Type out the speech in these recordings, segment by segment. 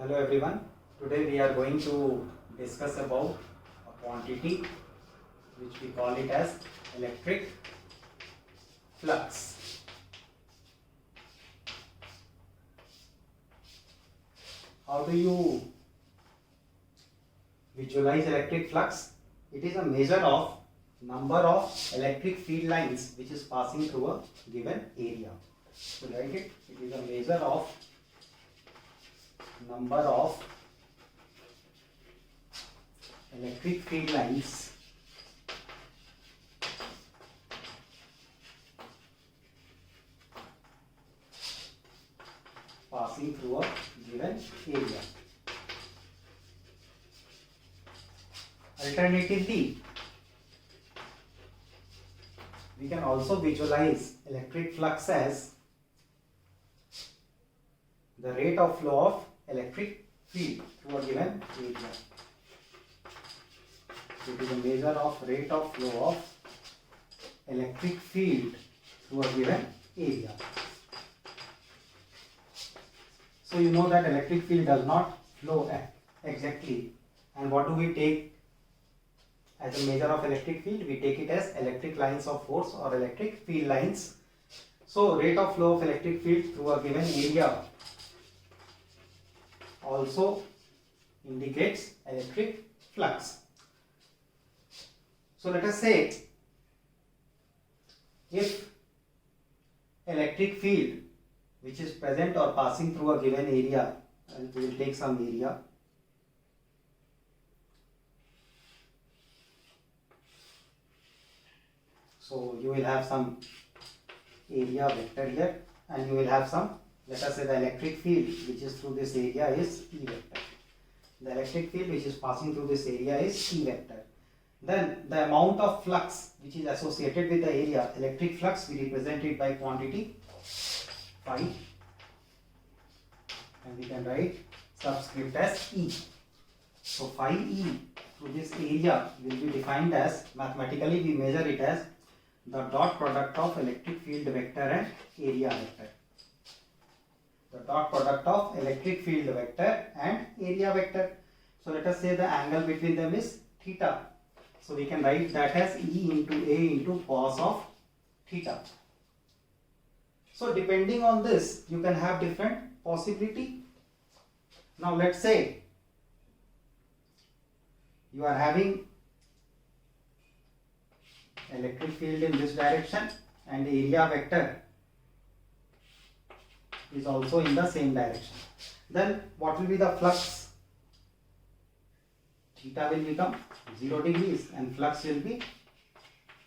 Hello everyone. Today we are going to discuss about a quantity which we call it as electric flux. How do you visualize electric flux? It is a measure of number of electric field lines which is passing through a given area. So write it. It is a measure of number of electric field lines passing through a given area. Alternatively, we can also visualize electric flux as the rate of flow of electric field through a given area. It is a measure of rate of flow of electric field through a given area. So you know that electric field does not flow exactly, and what do we take as a measure of electric field? We take it as electric lines of force or electric field lines. So rate of flow of electric field through a given area also indicates electric flux. So let us say if electric field which is present or passing through a given area, and we will take some area, so you will have some area vector here, and you will have some, let us say the electric field which is through this area is E vector. The electric field which is passing through this area is E vector. Then the amount of flux which is associated with the area, electric flux, we represent it by quantity phi, and we can write subscript as E. So phi E through this area will be defined as, mathematically we measure it as the dot product of electric field vector and area vector. The dot product of electric field vector and area vector. So let us say the angle between them is theta. So we can write that as E into A into cos of theta. So depending on this, you can have different possibility. Now let's say you are having electric field in this direction and area vector is also in the same direction. Then what will be the flux? Theta will become 0 degrees and flux will be,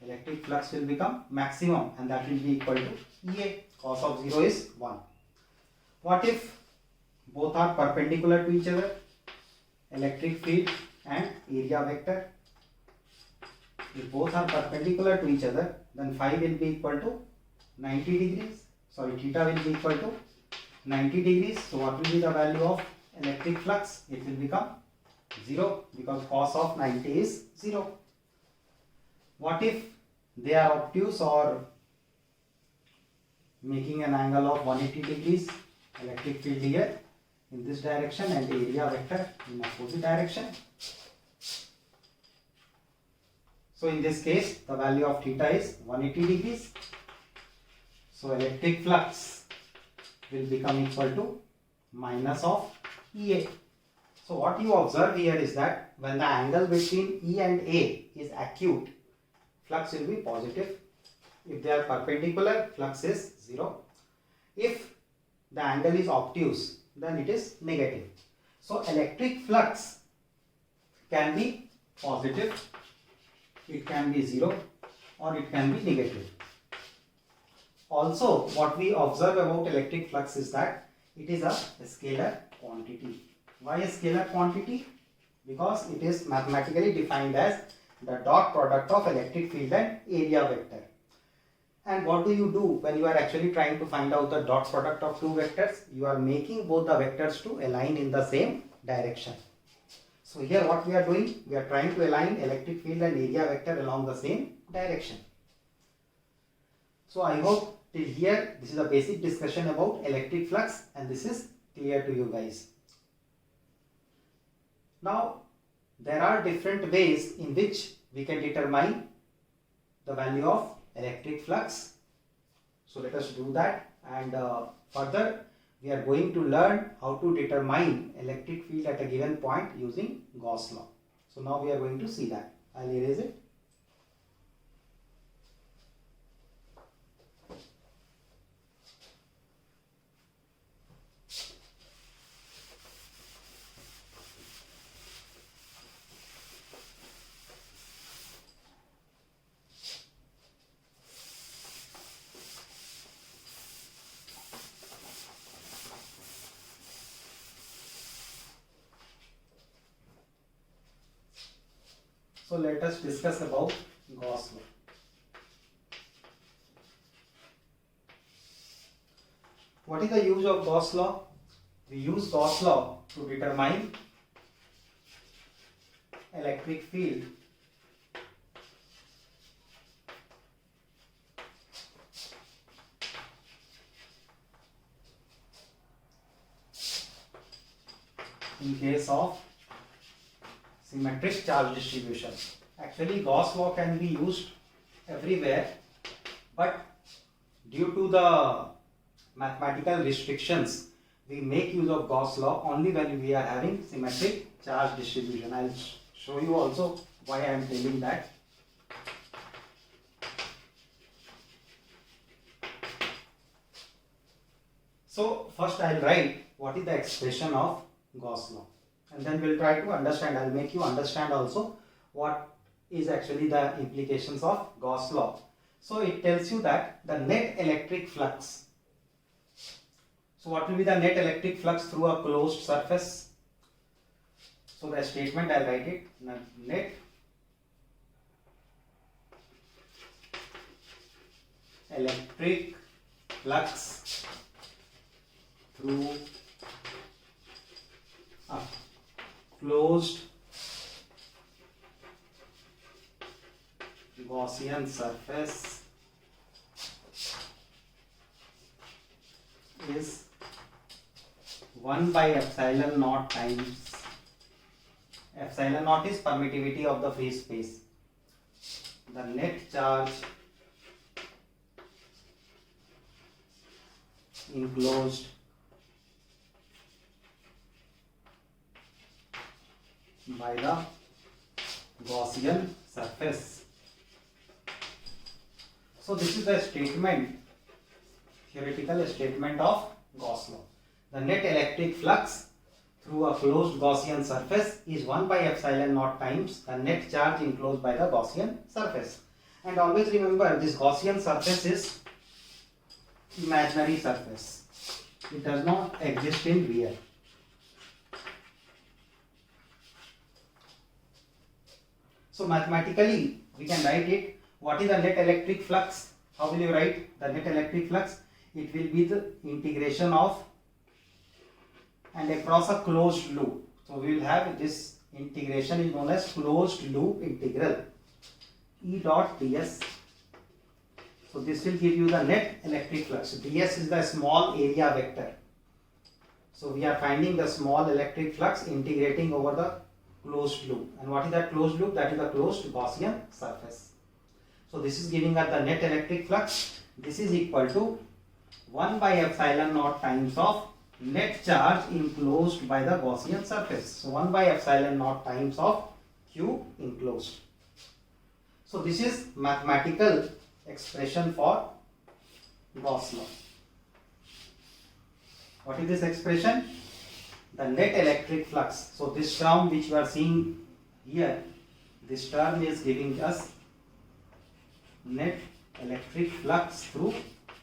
electric flux will become maximum, and that will be equal to EA. Cos of 0 is 1. What if both are perpendicular to each other, electric field and area vector? If both are perpendicular to each other, then phi will be equal to 90 degrees. Sorry, theta will be equal to 90 degrees. So what will be the value of electric flux? It will become 0 because cos of 90 is 0. What if they are obtuse or making an angle of 180 degrees, electric field here in this direction and area vector in opposite direction? So in this case, the value of theta is 180 degrees. So electric flux will become equal to minus of EA. So what you observe here is that when the angle between E and A is acute, flux will be positive. If they are perpendicular, flux is 0. If the angle is obtuse, then it is negative. So electric flux can be positive, it can be 0, or it can be negative. Also, what we observe about electric flux is that it is a scalar quantity. Why a scalar quantity? Because it is mathematically defined as the dot product of electric field and area vector. And what do you do when you are actually trying to find out the dot product of two vectors? You are making both the vectors to align in the same direction. So here what we are doing, we are trying to align electric field and area vector along the same direction. So I hope till here this is a basic discussion about electric flux and this is clear to you guys. Now there are different ways in which we can determine the value of electric flux. So let us do that, and further we are going to learn how to determine electric field at a given point using Gauss law. So now we are going to see that. I'll erase it. So let us discuss about Gauss law. What is the use of Gauss law? We use Gauss law to determine electric field in case of symmetric charge distribution. Actually, Gauss law can be used everywhere, but due to the mathematical restrictions, we make use of Gauss law only when we are having symmetric charge distribution. I'll show you also why I am telling that. So first I'll write what is the expression of Gauss law, and then we'll try to understand. I'll make you understand also what is actually the implications of Gauss law. So it tells you that the net electric flux. So what will be the net electric flux through a closed surface? So the statement, I'll write it, net electric flux through a closed Gaussian surface is 1 by epsilon naught times, epsilon naught is permittivity of the free space, the net charge enclosed by the Gaussian surface. So this is the statement, theoretical statement of Gauss law. The net electric flux through a closed Gaussian surface is 1 by epsilon naught times the net charge enclosed by the Gaussian surface. And always remember, this Gaussian surface is imaginary surface. It does not exist in real. So mathematically we can write it. What is the net electric flux? How will you write the net electric flux? It will be the integration of and across a closed loop. So we will have this integration is known as closed loop integral E dot ds. So this will give you the net electric flux. ds is the small area vector. So we are finding the small electric flux integrating over the closed loop. And what is that closed loop? That is the closed Gaussian surface. So this is giving us the net electric flux. This is equal to 1 by epsilon naught times of net charge enclosed by the Gaussian surface. So 1 by epsilon naught times of Q enclosed. So this is mathematical expression for Gauss law. What is this expression? The net electric flux. So this term which you are seeing here, this term is giving us net electric flux through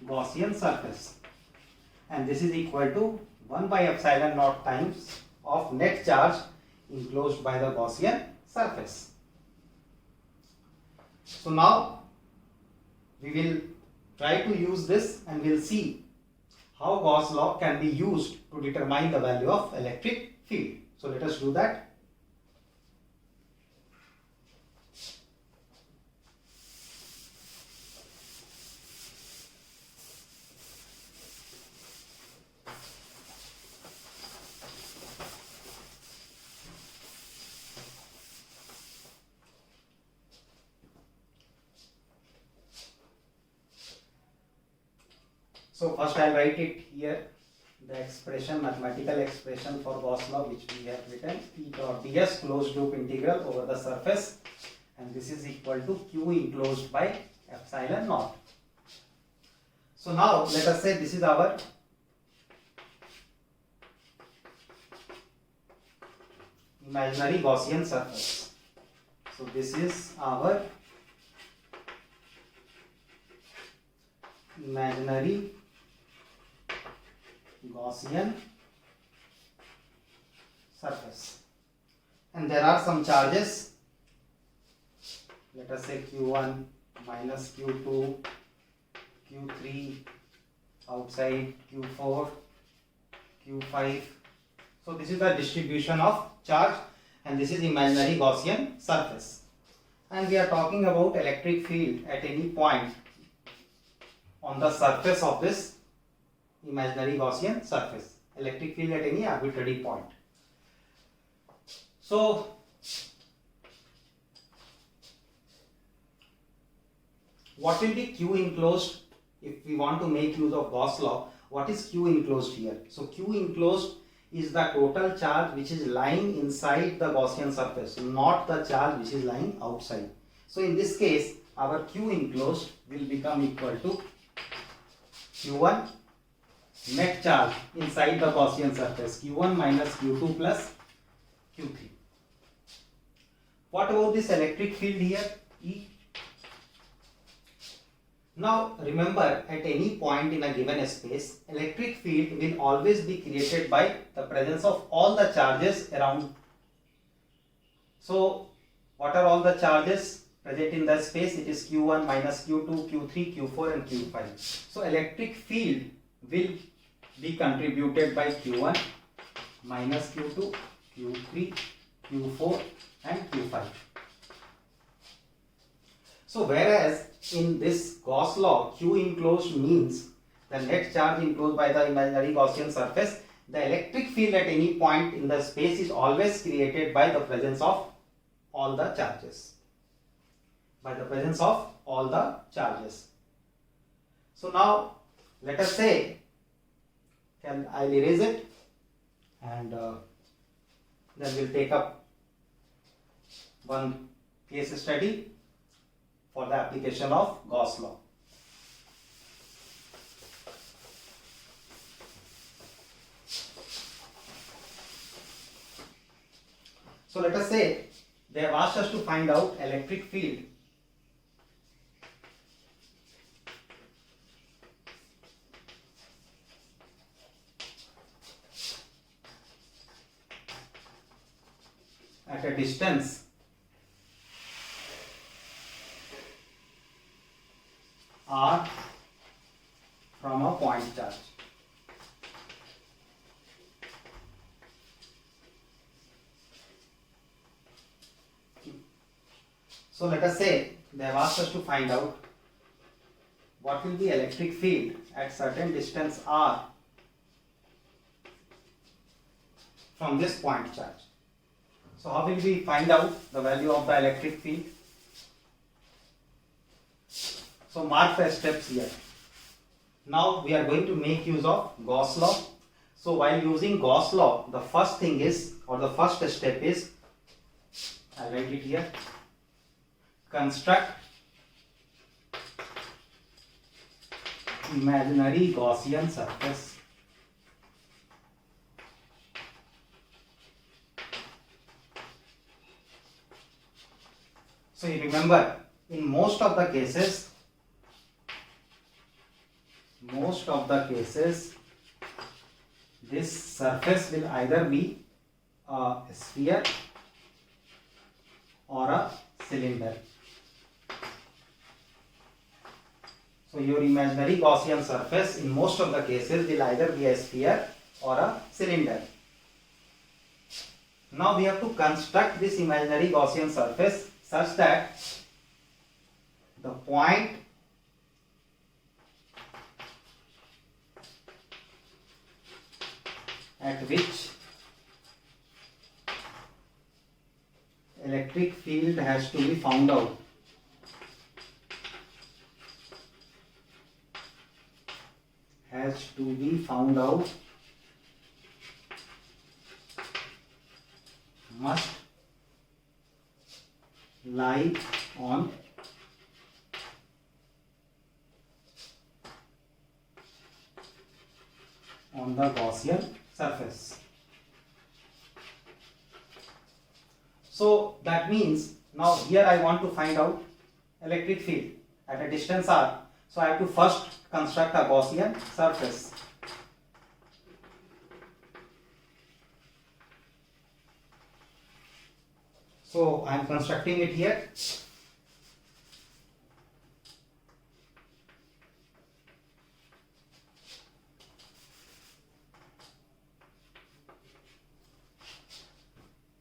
Gaussian surface, and this is equal to 1 by epsilon naught times of net charge enclosed by the Gaussian surface. So now we will try to use this and we will see how Gauss law can be used to determine the value of electric field. So let us do that. So first I'll write it here, the expression, mathematical expression for Gauss law, which we have written, E dot ds closed loop integral over the surface, and this is equal to q enclosed by epsilon naught. So now let us say this is our imaginary Gaussian surface. So this is our imaginary Gaussian surface, and there are some charges. Let us say q1 minus q2, q3 outside, q4, q5. So this is the distribution of charge, and this is imaginary Gaussian surface, and we are talking about electric field at any point on the surface of this imaginary Gaussian surface, electric field at any arbitrary point. So what will be q enclosed if we want to make use of Gauss law? What is q enclosed here? So q enclosed is the total charge which is lying inside the Gaussian surface, not the charge which is lying outside. So in this case, our q enclosed will become equal to q1 net charge inside the Gaussian surface, q1 minus q2 plus q3. What about this electric field here, E? Now remember, at any point in a given space, electric field will always be created by the presence of all the charges around. So what are all the charges present in the space? It is q1 minus q2, q3, q4 and q5. So electric field will be contributed by q1 minus q2, q3, q4 and q5. So whereas in this Gauss law, q enclosed means the net charge enclosed by the imaginary Gaussian surface, the electric field at any point in the space is always created by the presence of all the charges. By the presence of all the charges. So now let us say, I'll erase it, and then we'll take up one case study for the application of Gauss law. So let us say they have asked us to find out electric field at a distance r from a point charge. So let us say they have asked us to find out what will be electric field at certain distance r from this point charge. So how will we find out the value of the electric field? So mark the steps here. Now we are going to make use of Gauss law. So while using Gauss law, the first thing is, or the first step is, I'll write it here, construct imaginary Gaussian surface. So you remember, in most of the cases, this surface will either be a sphere or a cylinder. So your imaginary Gaussian surface in most of the cases will either be a sphere or a cylinder. Now we have to construct this imaginary Gaussian surface such that the point at which electric field has to be found out to be found out must lie on the Gaussian surface. So that means now here I want to find out electric field at a distance r. So I have to first construct a Gaussian surface. So I am constructing it here.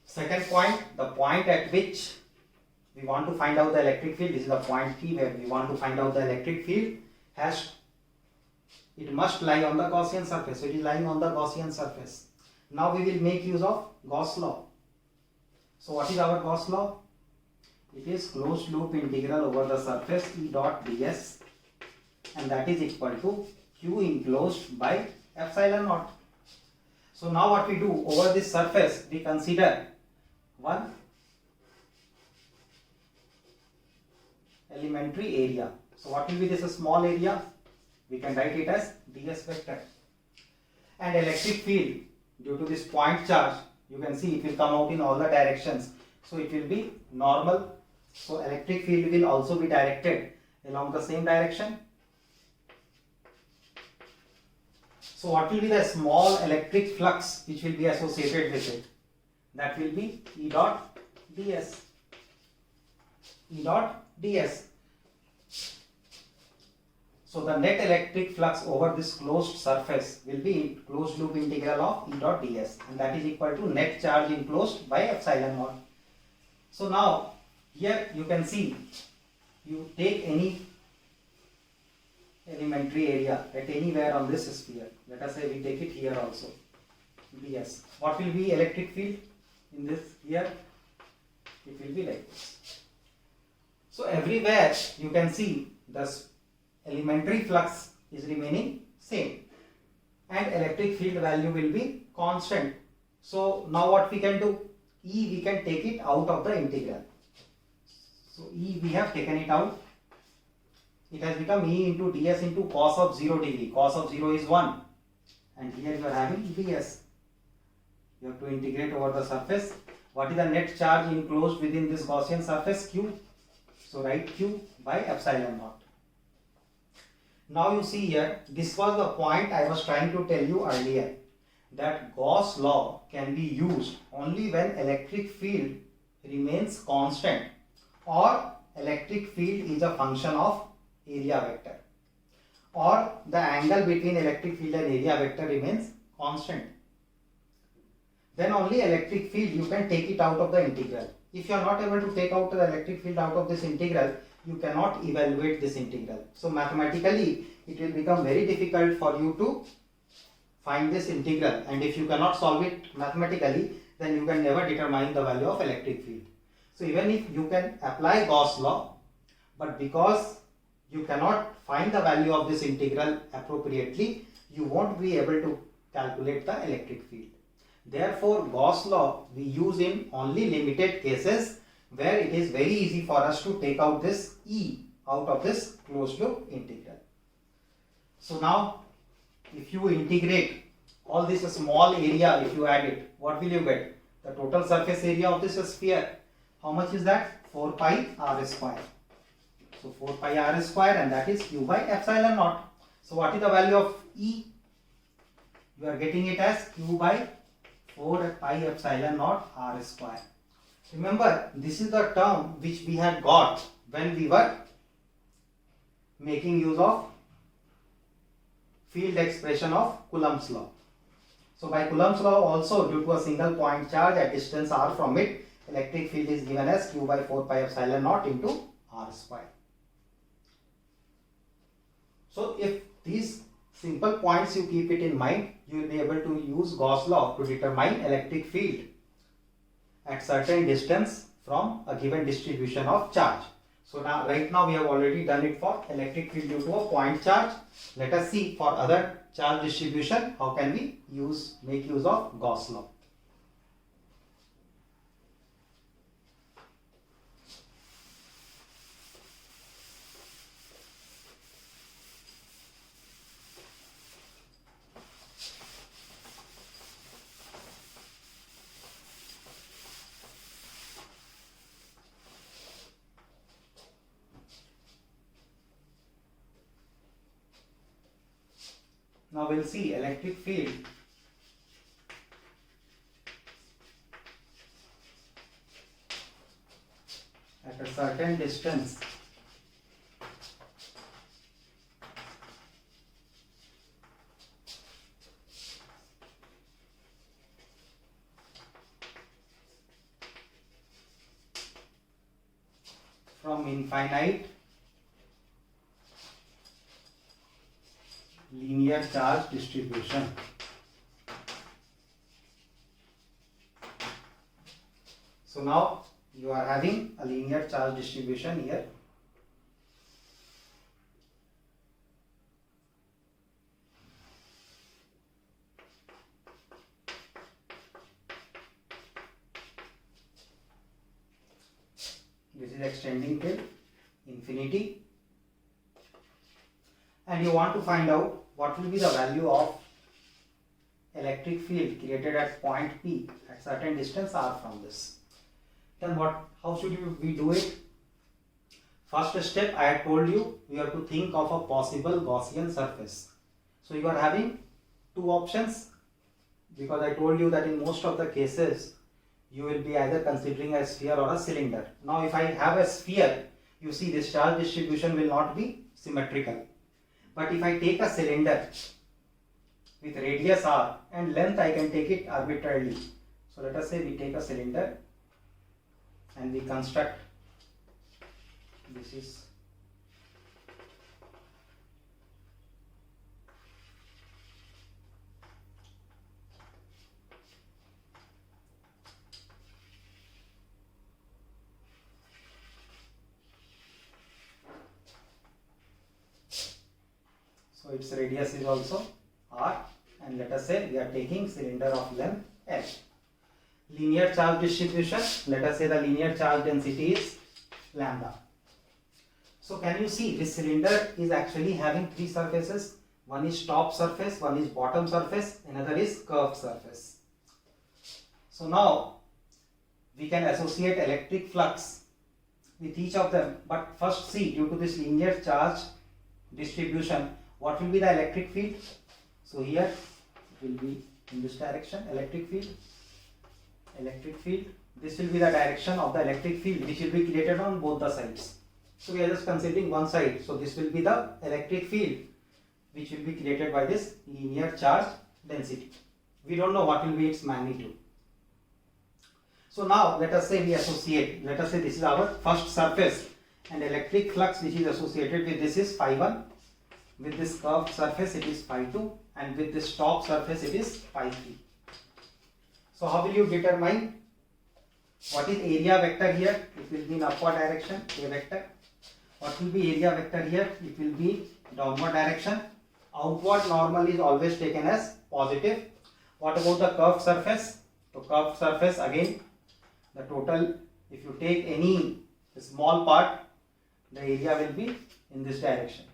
Second point, the point at which we want to find out the electric field, this is the point P where we want to find out the electric field, it must lie on the Gaussian surface. So it is lying on the Gaussian surface. Now we will make use of Gauss law. So what is our Gauss law? It is closed loop integral over the surface E dot ds, and that is equal to Q enclosed by epsilon naught. So now what we do, over this surface we consider one elementary area. So what will be this small area? We can write it as ds vector. And electric field, due to this point charge, you can see it will come out in all the directions. So it will be normal. So electric field will also be directed along the same direction. So what will be the small electric flux which will be associated with it? That will be E dot ds. E dot ds. So the net electric flux over this closed surface will be closed loop integral of E dot ds, and that is equal to net charge enclosed by epsilon naught. So now here you can see, you take any elementary area at anywhere on this sphere. Let us say we take it here also, ds. What will be electric field in this here? It will be like this. So everywhere you can see the elementary flux is remaining same and electric field value will be constant. So now what we can do? E we can take it out of the integral. So E we have taken it out. It has become E into ds into cos of 0 degree. Cos of 0 is 1. And here you are having ds. You have to integrate over the surface. What is the net charge enclosed within this Gaussian surface? Q. So write Q by epsilon naught. Now you see here, this was the point I was trying to tell you earlier, that Gauss law can be used only when electric field remains constant or electric field is a function of area vector, or the angle between electric field and area vector remains constant. Then only electric field you can take it out of the integral. If you are not able to take out the electric field out of this integral, you cannot evaluate this integral. So mathematically it will become very difficult for you to find this integral, and if you cannot solve it mathematically, then you can never determine the value of electric field. So even if you can apply Gauss law, but because you cannot find the value of this integral appropriately, you won't be able to calculate the electric field. Therefore, Gauss law we use in only limited cases where it is very easy for us to take out this E out of this closed loop integral. So now if you integrate all this small area, if you add it, what will you get? The total surface area of this sphere. How much is that? 4 pi r square. So 4 pi r square, and that is Q by epsilon naught. So what is the value of E? You are getting it as Q by 4 pi epsilon naught r square. Remember, this is the term which we had got when we were making use of field expression of Coulomb's law. So by Coulomb's law also, due to a single point charge at distance r from it, electric field is given as Q by 4 pi epsilon naught into r square. So if these simple points you keep it in mind, you will be able to use Gauss law to determine electric field at certain distance from a given distribution of charge. So now right now we have already done it for electric field due to a point charge. Let us see for other charge distribution, how can we make use of Gauss law? Now we'll see electric field at a certain distance from infinite linear charge distribution. So now you are having a linear charge distribution here. This is extending till infinity, and you want to find out what will be the value of electric field created at point P at certain distance r from this. Then how should we do it? First step, I had told you, we have to think of a possible Gaussian surface. So you are having two options, because I told you that in most of the cases you will be either considering a sphere or a cylinder. Now if I have a sphere, you see this charge distribution will not be symmetrical. But if I take a cylinder with radius r and length, I can take it arbitrarily. So let us say we take a cylinder and we construct, this is so its radius is also r, and let us say we are taking cylinder of length L. Linear charge distribution, let us say the linear charge density is lambda. So can you see this cylinder is actually having three surfaces? One is top surface, one is bottom surface, another is curved surface. So now we can associate electric flux with each of them, but first see, due to this linear charge distribution, what will be the electric field? So here it will be in this direction, electric field. This will be the direction of the electric field which will be created on both the sides. So we are just considering one side. So this will be the electric field which will be created by this linear charge density. We don't know what will be its magnitude. So now let us say we associate, let us say this is our first surface, and electric flux which is associated with this is phi 1, with this curved surface it is phi 2, and with this top surface it is phi 3. So how will you determine what is area vector here? It will be in upward direction, A vector. What will be area vector here? It will be downward direction. Outward normal is always taken as positive. What about the curved surface? So curved surface, again the total, if you take any small part, the area will be in this direction.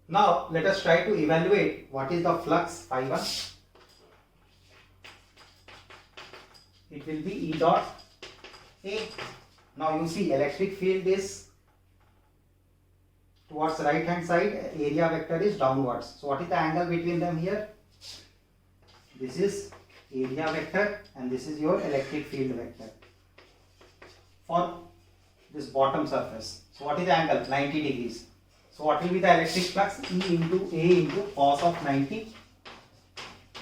Now let us try to evaluate what is the flux phi 1. It will be E dot A. Now you see electric field is towards right hand side, area vector is downwards. So what is the angle between them here? This is area vector and this is your electric field vector for this bottom surface. So what is the angle? 90 degrees. So what will be the electric flux? E into A into cos of 90.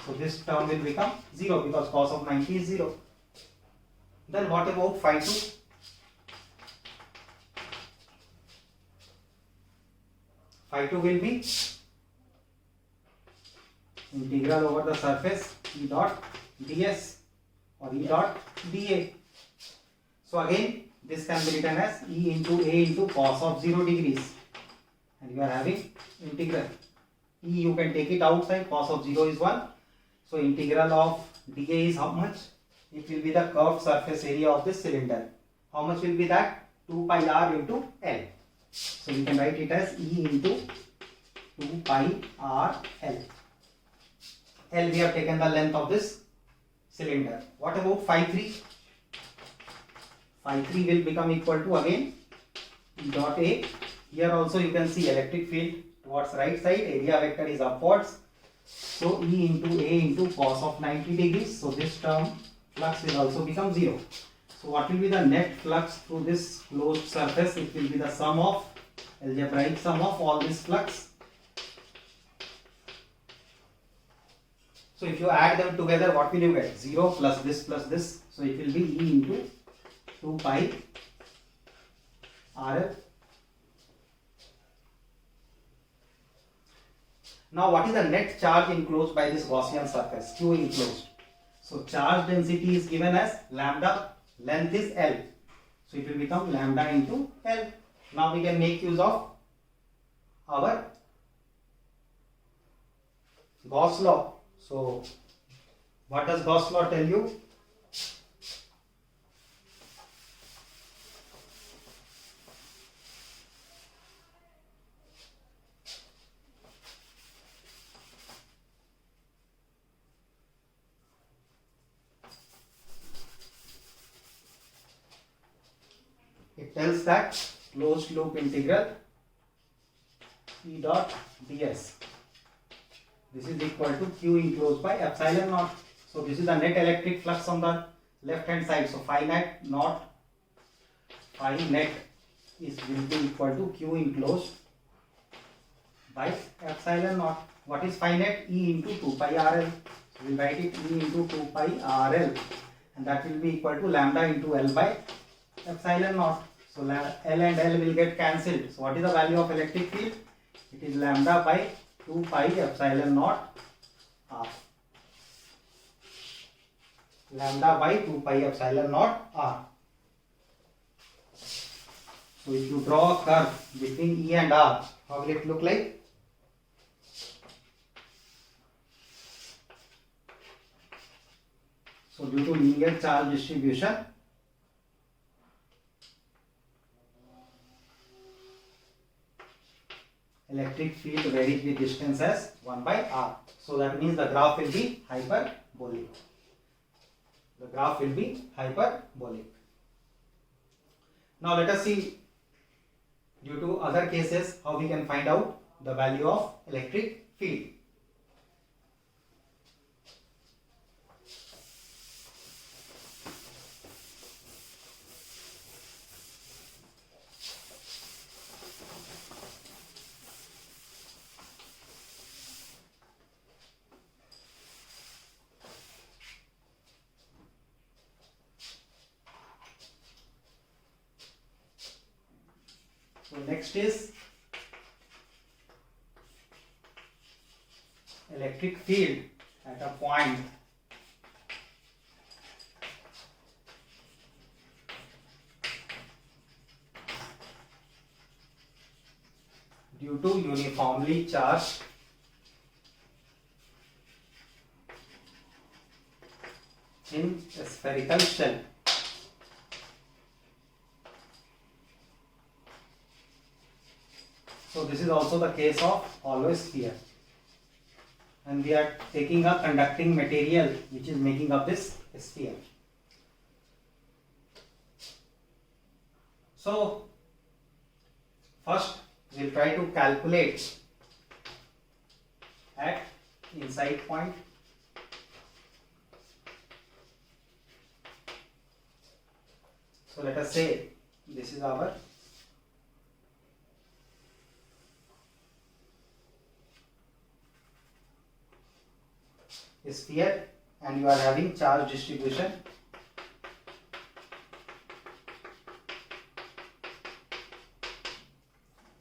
So this term will become 0 because cos of 90 is 0. Then what about phi 2? Phi 2 will be integral over the surface E dot ds. or E dot dA. So again this can be written as E into A into cos of 0 degrees, and you are having integral. E you can take it outside, cos of 0 is 1. So integral of dA is how much? It will be the curved surface area of this cylinder. How much will be that? 2 pi r into L. So we can write it as E into 2 pi r L. L we have taken the length of this cylinder. What about phi 3? Phi 3 will become equal to again E dot A. Here also you can see electric field towards right side, area vector is upwards. So E into A into cos of 90 degrees. So this term flux will also become 0. So what will be the net flux through this closed surface? It will be the sum of, algebraic sum of all this flux. So if you add them together, what will you get? 0 plus this plus this. So it will be E into 2 pi RL. Now what is the net charge enclosed by this Gaussian surface? Q enclosed. So charge density is given as lambda, length is L. So it will become lambda into L. Now we can make use of our Gauss law. So what does Gauss law tell you? It tells that closed loop integral E dot ds. This is equal to Q enclosed by epsilon naught. So this is the net electric flux on the left hand side. So phi net is will be equal to Q enclosed by epsilon naught. What is phi net? E into 2 pi RL. So we write it E into 2 pi RL, and that will be equal to lambda into L by epsilon naught. So L and L will get cancelled. So what is the value of electric field? It is lambda by 2 pi epsilon naught R. Lambda by 2 pi epsilon naught R. So if you draw a curve between E and R, how will it look like? So due to linear charge distribution, electric field varies with distance as 1 by r. So that means the graph will be hyperbolic. The graph will be hyperbolic. Now let us see, due to other cases, how we can find out the value of electric field. So next is electric field at a point due to uniformly charged in a spherical shell. So this is also the case of hollow sphere, and we are taking a conducting material which is making up this sphere. So first we will try to calculate at inside point. So let us say this is our sphere, and you are having charge distribution.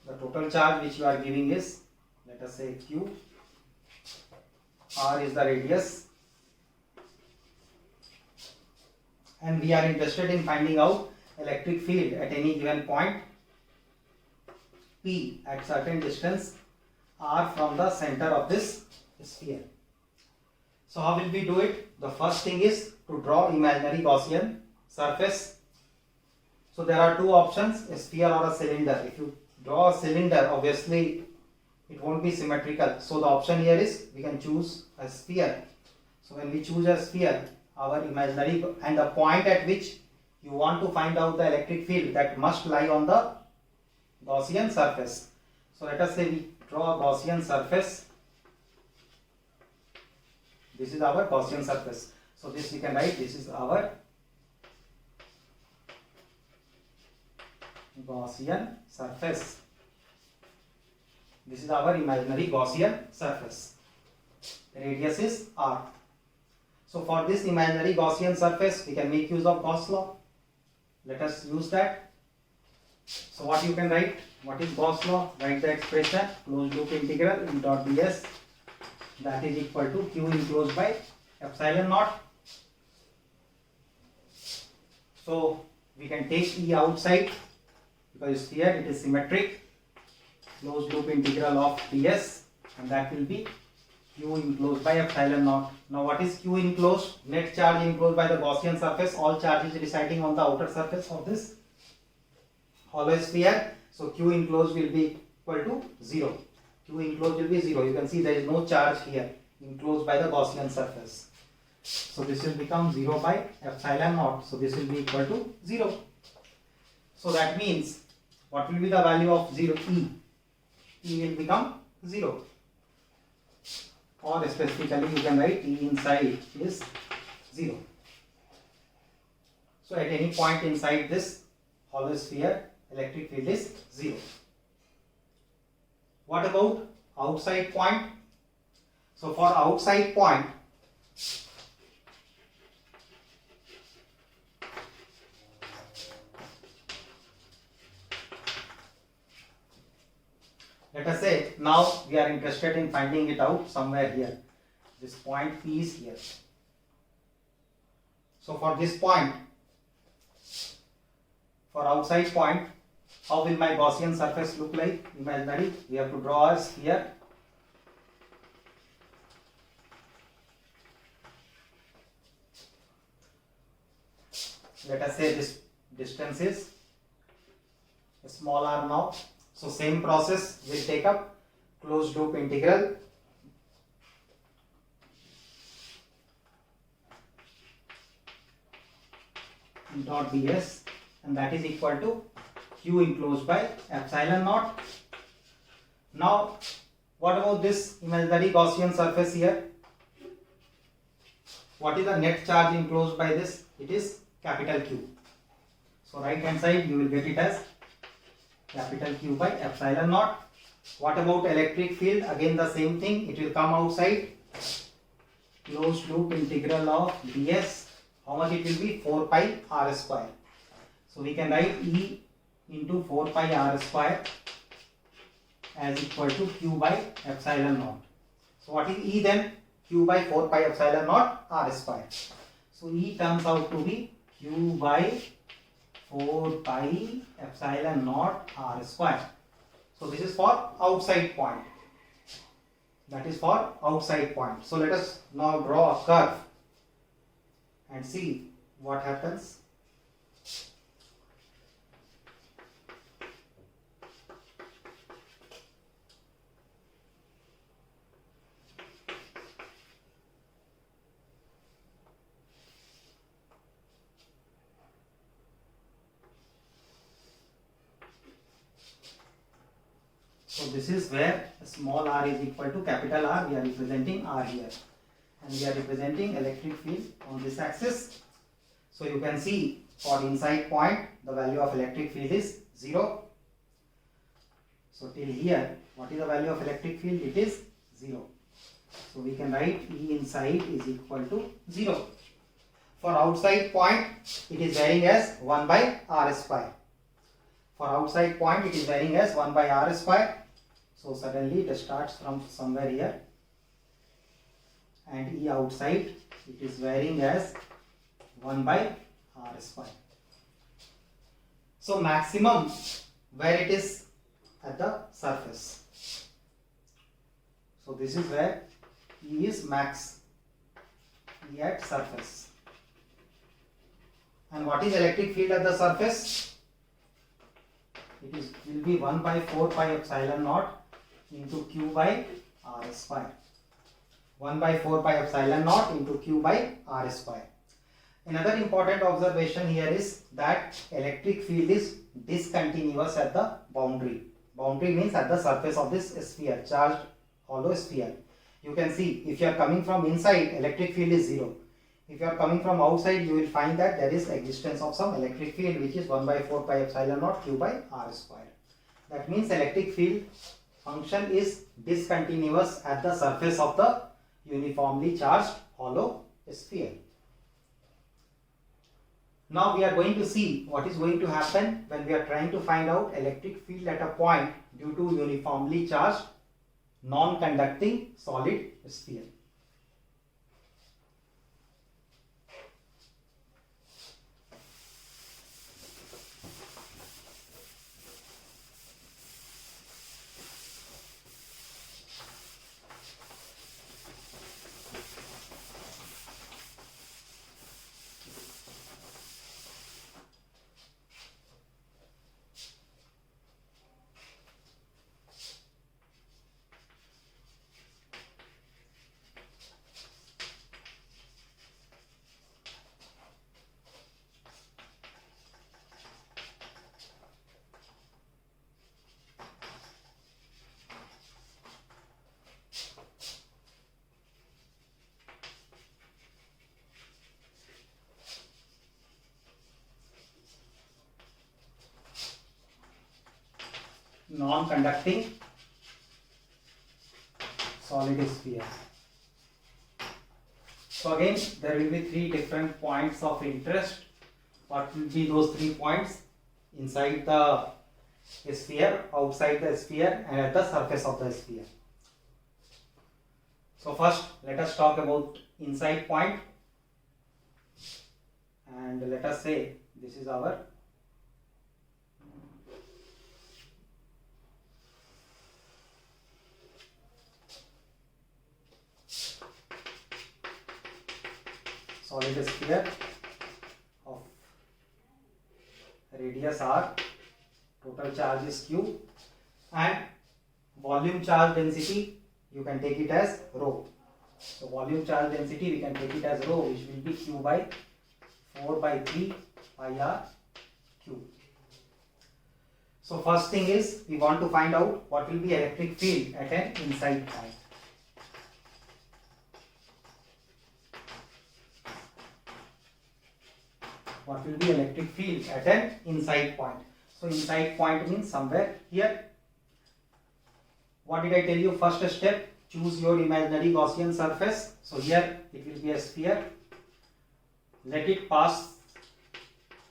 The total charge which you are giving is, let us say, Q. R is the radius, and we are interested in finding out electric field at any given point P at certain distance r from the center of this sphere. So how will we do it? The first thing is to draw imaginary Gaussian surface. So there are two options, a sphere or a cylinder. If you draw a cylinder, obviously it won't be symmetrical. So the option here is we can choose a sphere. So when we choose a sphere, our imaginary and the point at which you want to find out the electric field, that must lie on the Gaussian surface. So let us say we draw a Gaussian surface. This is our Gaussian surface. So this we can write, this is our Gaussian surface. This is our imaginary Gaussian surface. The radius is r. So for this imaginary Gaussian surface, we can make use of Gauss law. Let us use that. So what you can write? What is Gauss law? Write the expression closed loop integral E dot ds, that is equal to q enclosed by epsilon naught. So we can take E outside because here it is symmetric. Closed loop integral of ds, and that will be q enclosed by epsilon naught. Now what is q enclosed? Net charge enclosed by the Gaussian surface. All charge is residing on the outer surface of this hollow sphere. So q enclosed will be equal to 0. Q enclosed will be 0. You can see there is no charge here enclosed by the Gaussian surface. So this will become 0 by epsilon naught. So this will be equal to 0. So that means what will be the value of 0? E. E will become 0. Or specifically you can write E inside is 0. So at any point inside this hollow sphere, electric field is 0. What about outside point? So for outside point, let us say now we are interested in finding it out somewhere here. This point P is here. So for this point, for outside point, how will my Gaussian surface look like? Imaginary. We have to draw a sphere. Let us say this distance is small r now. So same process will take up, closed loop integral dot ds, and that is equal to q enclosed by epsilon naught. Now what about this imaginary Gaussian surface here? What is the net charge enclosed by this? It is capital Q. So right hand side you will get it as capital Q by epsilon naught. What about electric field? Again the same thing, it will come outside, closed loop integral of ds. How much it will be? 4 pi r square. So we can write E into 4 pi r square as equal to Q by epsilon naught. So what is E then? Q by 4 pi epsilon naught r square. So E turns out to be Q by 4 pi epsilon naught r square. So this is for outside point. That is for outside point. So let us now draw a curve and see what happens. So this is where small r is equal to capital R. We are representing R here, and we are representing electric field on this axis. So you can see for inside point the value of electric field is 0. So till here, what is the value of electric field? It is 0. So we can write E inside is equal to 0. For outside point, it is varying as 1 by r square. For outside point, it is varying as 1 by r square. So suddenly it starts from somewhere here, and E outside it is varying as 1 by r square. So maximum where it is at the surface. So this is where E is max, E at surface. And what is electric field at the surface? It is will be 1 by 4 pi epsilon naught into Q by r square. 1 by 4 pi epsilon naught into Q by r square. Another important observation here is that electric field is discontinuous at the boundary. Boundary means at the surface of this sphere, charged hollow sphere. You can see if you are coming from inside, electric field is 0. If you are coming from outside, you will find that there is existence of some electric field which is 1 by 4 pi epsilon naught Q by r square. That means electric field function is discontinuous at the surface of the uniformly charged hollow sphere. Now we are going to see what is going to happen when we are trying to find out electric field at a point due to uniformly charged non-conducting solid sphere. Non-conducting solid sphere. So again there will be 3 different points of interest. What will be those 3 points? Inside the sphere, outside the sphere, and at the surface of the sphere. So first let us talk about inside point, and let us say this is our solid sphere of radius r, total charge is q, and volume charge density you can take it as rho. So volume charge density we can take it as rho, which will be q by 4 by 3 pi r q. So first thing is we want to find out what will be electric field at an inside point. What will be electric field at an inside point? So inside point means somewhere here. What did I tell you? First step, choose your imaginary Gaussian surface. So here it will be a sphere. Let it pass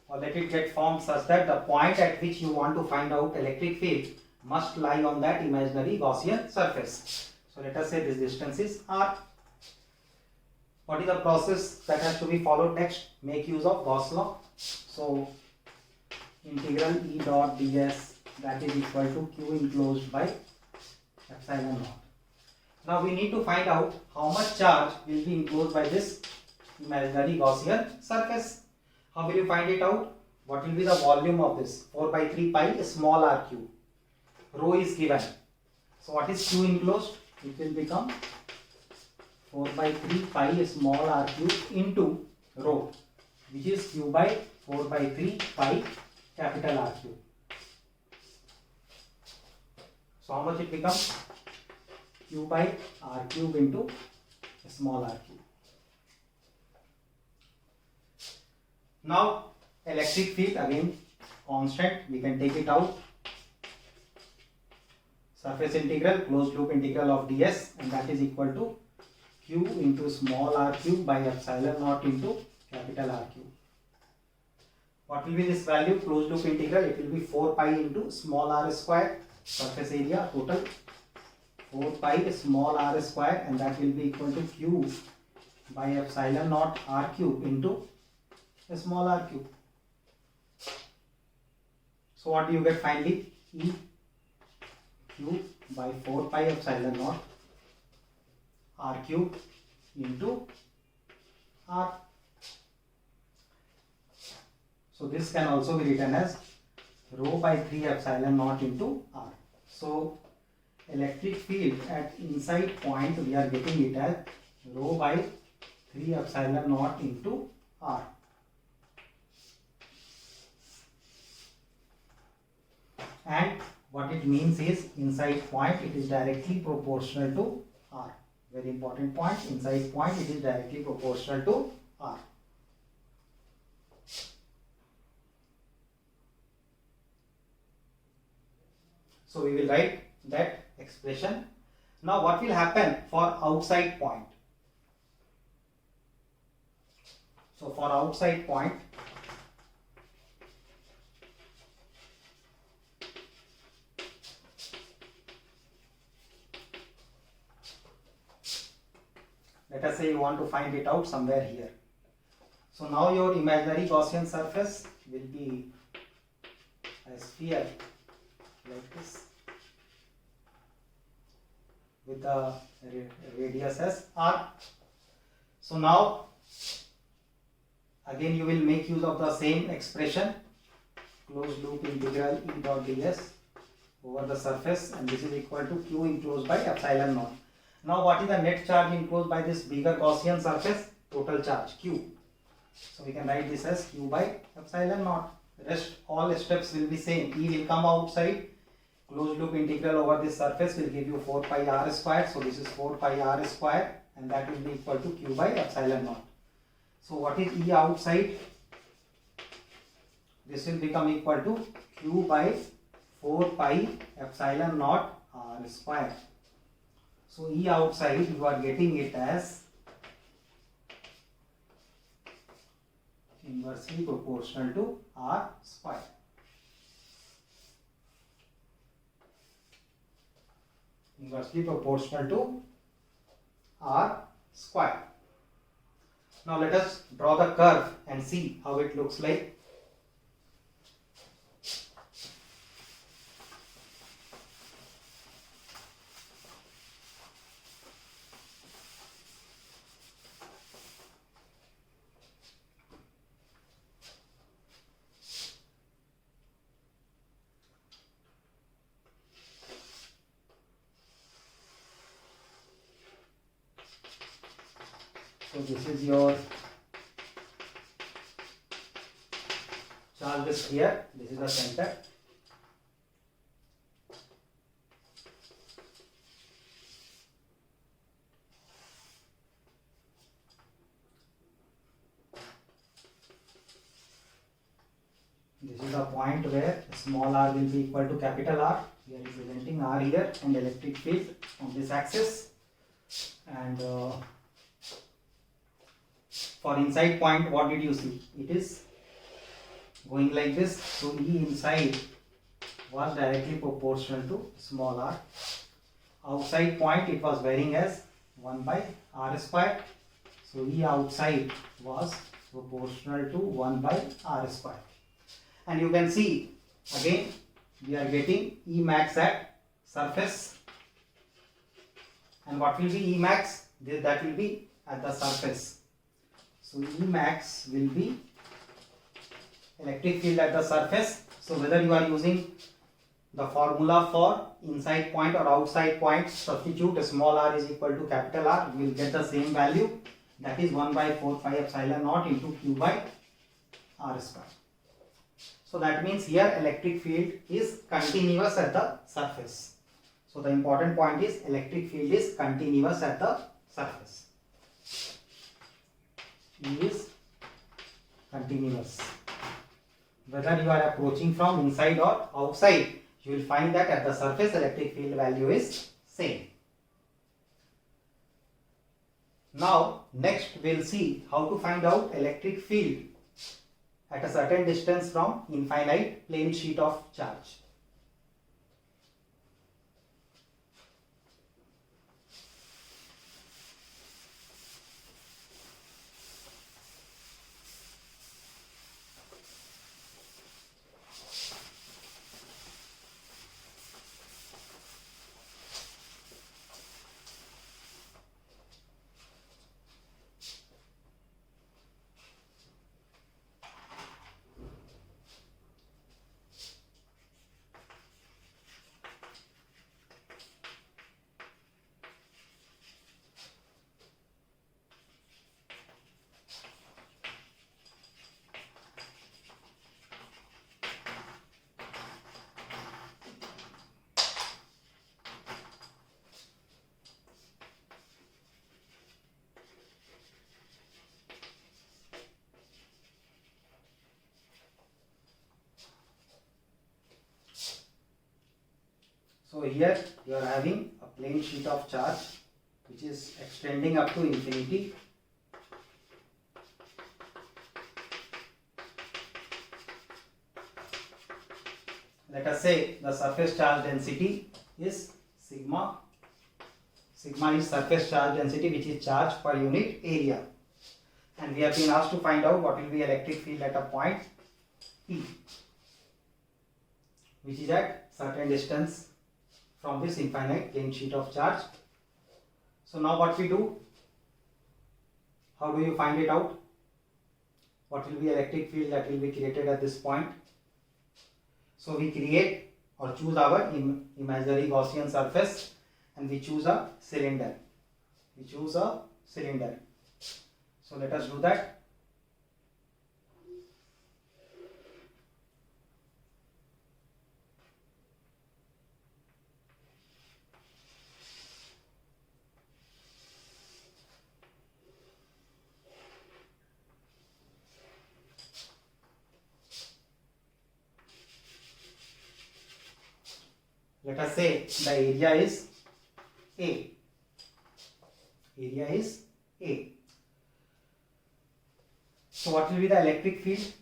or let it get formed such that the point at which you want to find out electric field must lie on that imaginary Gaussian surface. So let us say this distance is r. What is the process that has to be followed next? Make use of Gauss law. So integral E dot ds, that is equal to q enclosed by epsilon naught. Now we need to find out how much charge will be enclosed by this imaginary Gaussian surface. How will you find it out? What will be the volume of this? 4 by 3 pi small r cube. Rho is given. So what is q enclosed? It will become 4 by 3 pi small r cube into rho, which is q by 4 by 3 pi capital R cube. So how much it becomes? Q by r cube into small r cube. Now electric field, again constant, we can take it out. Surface integral, closed loop integral of ds, and that is equal to q into small r cube by epsilon naught into capital R cube. What will be this value? Closed loop integral, it will be 4 pi into small r square, surface area total 4 pi small r square, and that will be equal to q by epsilon naught r cube into a small r cube. So what do you get finally? E cube by 4 pi epsilon naught r cube into r. So this can also be written as rho by 3 epsilon naught into r. So electric field at inside point, we are getting it as rho by 3 epsilon naught into r. And what it means is, inside point it is directly proportional to r. Very important point, inside point it is directly proportional to r. So we will write that expression. Now what will happen for outside point? So for outside point, let us say you want to find it out somewhere here. So now your imaginary Gaussian surface will be a sphere like this with the radius as r. So now again you will make use of the same expression, closed loop integral E dot ds over the surface, and this is equal to q enclosed by epsilon naught. Now what is the net charge enclosed by this bigger Gaussian surface? Total charge q. So we can write this as q by epsilon naught. Rest all steps will be same. E will come outside. Closed loop integral over this surface will give you 4 pi r square. So this is 4 pi r square, and that will be equal to q by epsilon naught. So what is E outside? This will become equal to q by 4 pi epsilon naught r square. So E outside, you are getting it as inversely proportional to r square. Inversely proportional to r square. Now let us draw the curve and see how it looks like. So this is your charged sphere. This is the center. This is the point where small r will be equal to capital R. We are representing R here, and electric field on this axis. And for inside point, what did you see? It is going like this. So E inside was directly proportional to small r. Outside point, it was varying as 1 by r square. So E outside was proportional to 1 by r square. And you can see again we are getting E max at surface. And what will be E max? That will be at the surface. So E max will be electric field at the surface. So whether you are using the formula for inside point or outside point, substitute small r is equal to capital R, you will get the same value, that is 1 by 4 pi epsilon naught into q by r square. So that means here electric field is continuous at the surface. So the important point is electric field is continuous at the surface. E is continuous. Whether you are approaching from inside or outside, you will find that at the surface electric field value is same. Now next we will see how to find out electric field at a certain distance from infinite plane sheet of charge. So here you are having a plain sheet of charge which is extending up to infinity. Let us say the surface charge density is sigma. Sigma is surface charge density, which is charge per unit area. And we have been asked to find out what will be electric field at a point P, which is at certain distance from this infinite plain sheet of charge. So now what we do? How do you find it out? What will be electric field that will be created at this point? So we create or choose our imaginary Gaussian surface and we choose a cylinder. So let us do that. Let us say the area is A. So what will be the electric field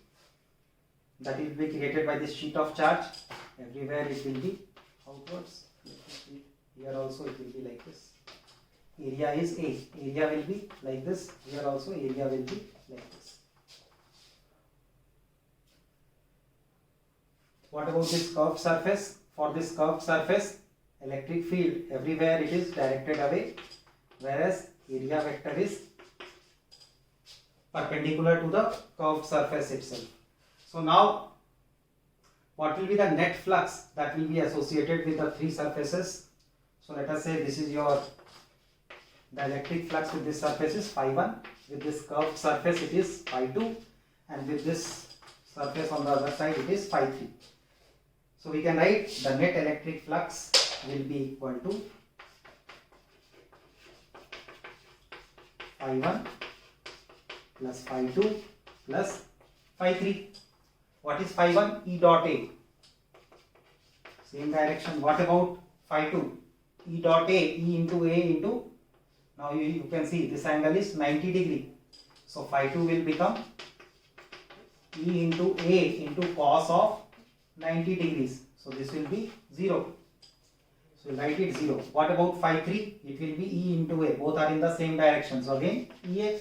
that will be created by this sheet of charge? Everywhere it will be outwards. Here also it will be like this. Area is A. Area will be like this. Here also area will be like this. What about this curved surface? For this curved surface, electric field everywhere it is directed away, whereas area vector is perpendicular to the curved surface itself. So now what will be the net flux that will be associated with the three surfaces? So let us say this is the electric flux with this surface is phi 1, with this curved surface it is phi 2, and with this surface on the other side it is phi 3. So we can write the net electric flux will be equal to phi 1 plus phi 2 plus phi 3. What is phi 1? E dot A. Same direction. What about phi 2? E dot A. E into A into. Now you can see this angle is 90 degree. So phi 2 will become E into A into cos of 90 degrees. So this will be 0. So write it 0. What about phi 3? It will be E into A. Both are in the same direction. So again EA,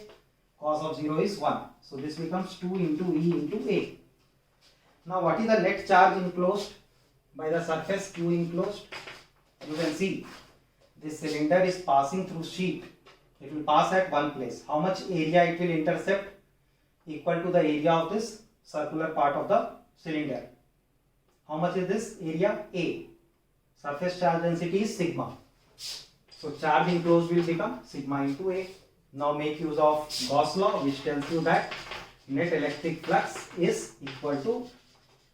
cos of 0 is 1. So this becomes 2 into E into A. Now what is the net charge enclosed by the surface Q enclosed? You can see this cylinder is passing through sheet. It will pass at one place. How much area it will intercept? Equal to the area of this circular part of the cylinder. How much is this area? A. Surface charge density is sigma. So charge enclosed will become sigma into A. Now make use of Gauss law, which tells you that net electric flux is equal to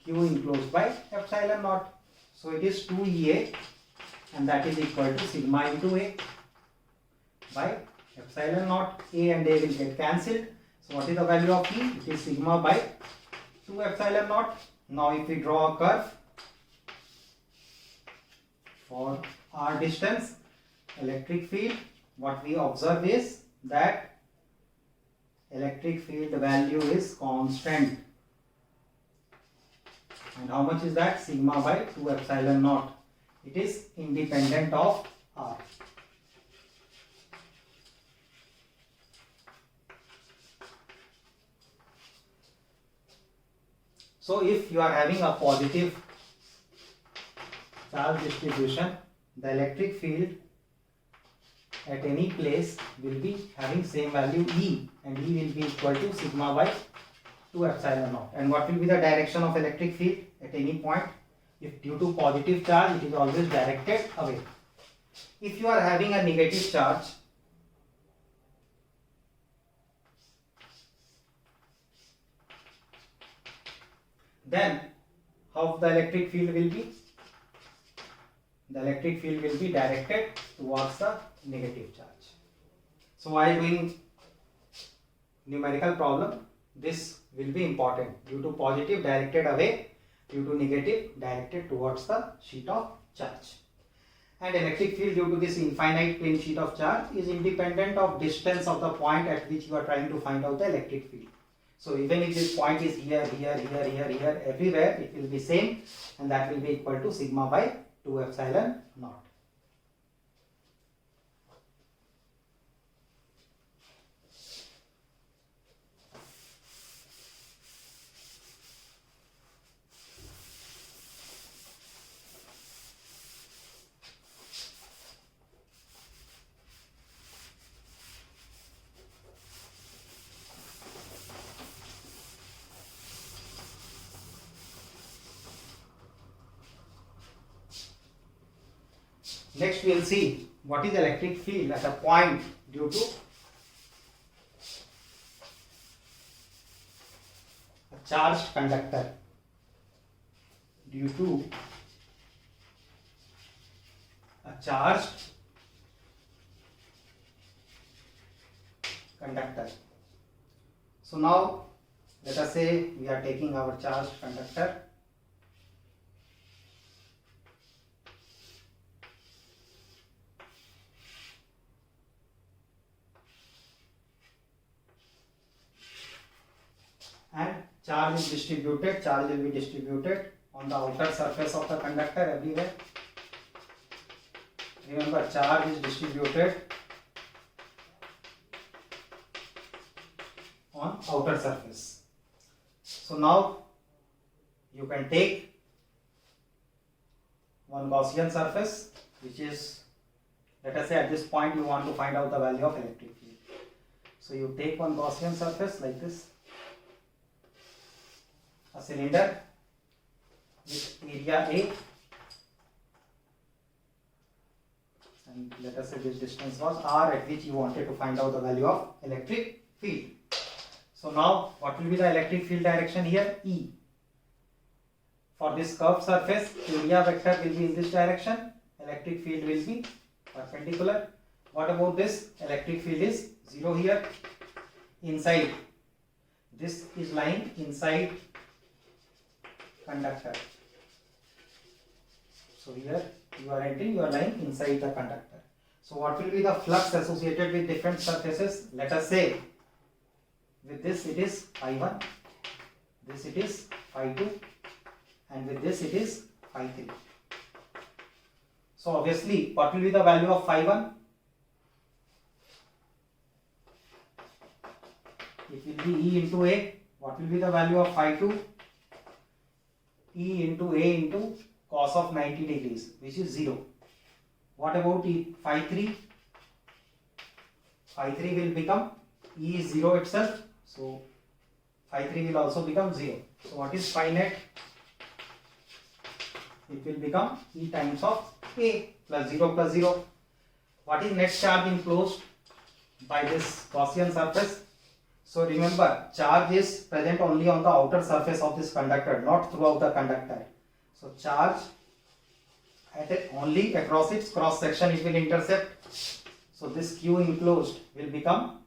Q enclosed by epsilon naught. So it is 2EA, and that is equal to sigma into A by epsilon naught. A and A will get cancelled. So what is the value of E? It is sigma by 2 epsilon naught. Now if we draw a curve for r distance, electric field, what we observe is that electric field value is constant. And how much is that? Sigma by 2 epsilon naught. It is independent of r. So if you are having a positive charge distribution, the electric field at any place will be having same value E, and E will be equal to sigma by 2 epsilon naught. And what will be the direction of electric field at any point? If due to positive charge, it is always directed away. If you are having a negative charge, then how the electric field will be? The electric field will be directed towards the negative charge. So while doing numerical problem, this will be important. Due to positive, directed away; due to negative, directed towards the sheet of charge. And electric field due to this infinite plane sheet of charge is independent of distance of the point at which you are trying to find out the electric field. So even if this point is here, everywhere it will be same, and that will be equal to sigma by 2 epsilon naught. Next we will see what is electric field at a point due to a charged conductor. Due to a charged conductor. So now let us say we are taking our charged conductor. And charge is distributed, charge will be distributed on the outer surface of the conductor everywhere. Remember, charge is distributed on outer surface. So now you can take one Gaussian surface, which is, let us say at this point you want to find out the value of electric field. So you take one Gaussian surface like this, a cylinder with area A, and let us say this distance was r at which you wanted to find out the value of electric field. So now what will be the electric field direction here? E. For this curved surface, area vector will be in this direction, electric field will be perpendicular. What about this? Electric field is 0 here, inside. This is lying inside conductor. So here you are entering, you are lying inside the conductor. So what will be the flux associated with different surfaces? Let us say with this it is phi 1, this it is phi 2, and with this it is phi 3. So obviously what will be the value of phi 1? It will be E into A. What will be the value of phi 2? E into A into cos of 90 degrees, which is 0. What about E? Phi 3? Phi 3 will become, E is 0 itself, so phi 3 will also become 0. So what is phi net? It will become E times of A plus 0 plus 0. What is net charge enclosed by this Gaussian surface? So remember, charge is present only on the outer surface of this conductor, not throughout the conductor. So charge only across its cross section it will intercept. So this Q enclosed will become,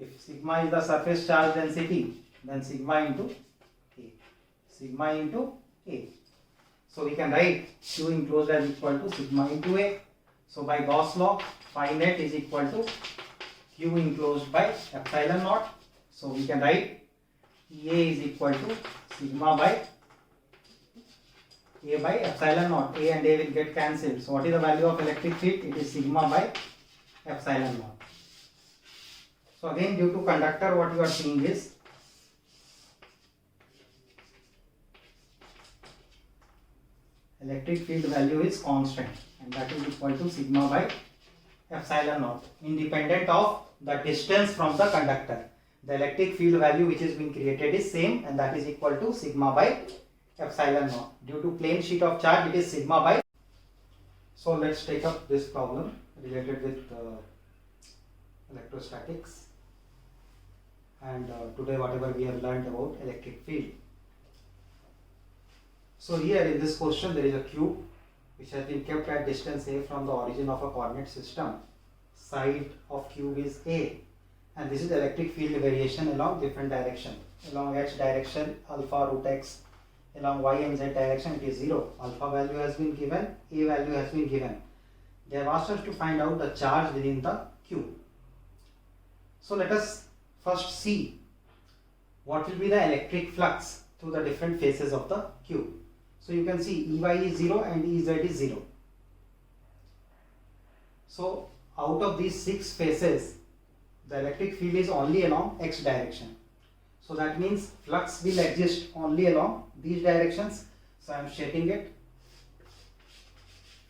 if sigma is the surface charge density, then sigma into A. Sigma into A. So we can write Q enclosed as equal to sigma into A. So by Gauss law, phi net is equal to Q enclosed by epsilon naught. So we can write EA is equal to sigma by A by epsilon naught. A and A will get cancelled. So what is the value of electric field? It is sigma by epsilon naught. So again, due to conductor, what you are seeing is electric field value is constant, and that is equal to sigma by epsilon naught, independent of the distance from the conductor. The electric field value which is being created is same, and that is equal to sigma by epsilon naught. Due to plane sheet of charge, it is sigma by. So let's take up this problem related with electrostatics, and today whatever we have learned about electric field. So here in this question there is a cube which has been kept at distance A from the origin of a coordinate system. Side of cube is A, and this is electric field variation along different direction. Along x direction, alpha root x along y and z direction, it is 0. Alpha value has been given, a value has been given. They have asked us to find out the charge within the Q. So let us first see what will be the electric flux through the different faces of the Q. So you can see Ey is 0 and Ez is 0. So out of these 6 faces, the electric field is only along x direction. So that means flux will exist only along these directions. So I am shaping it.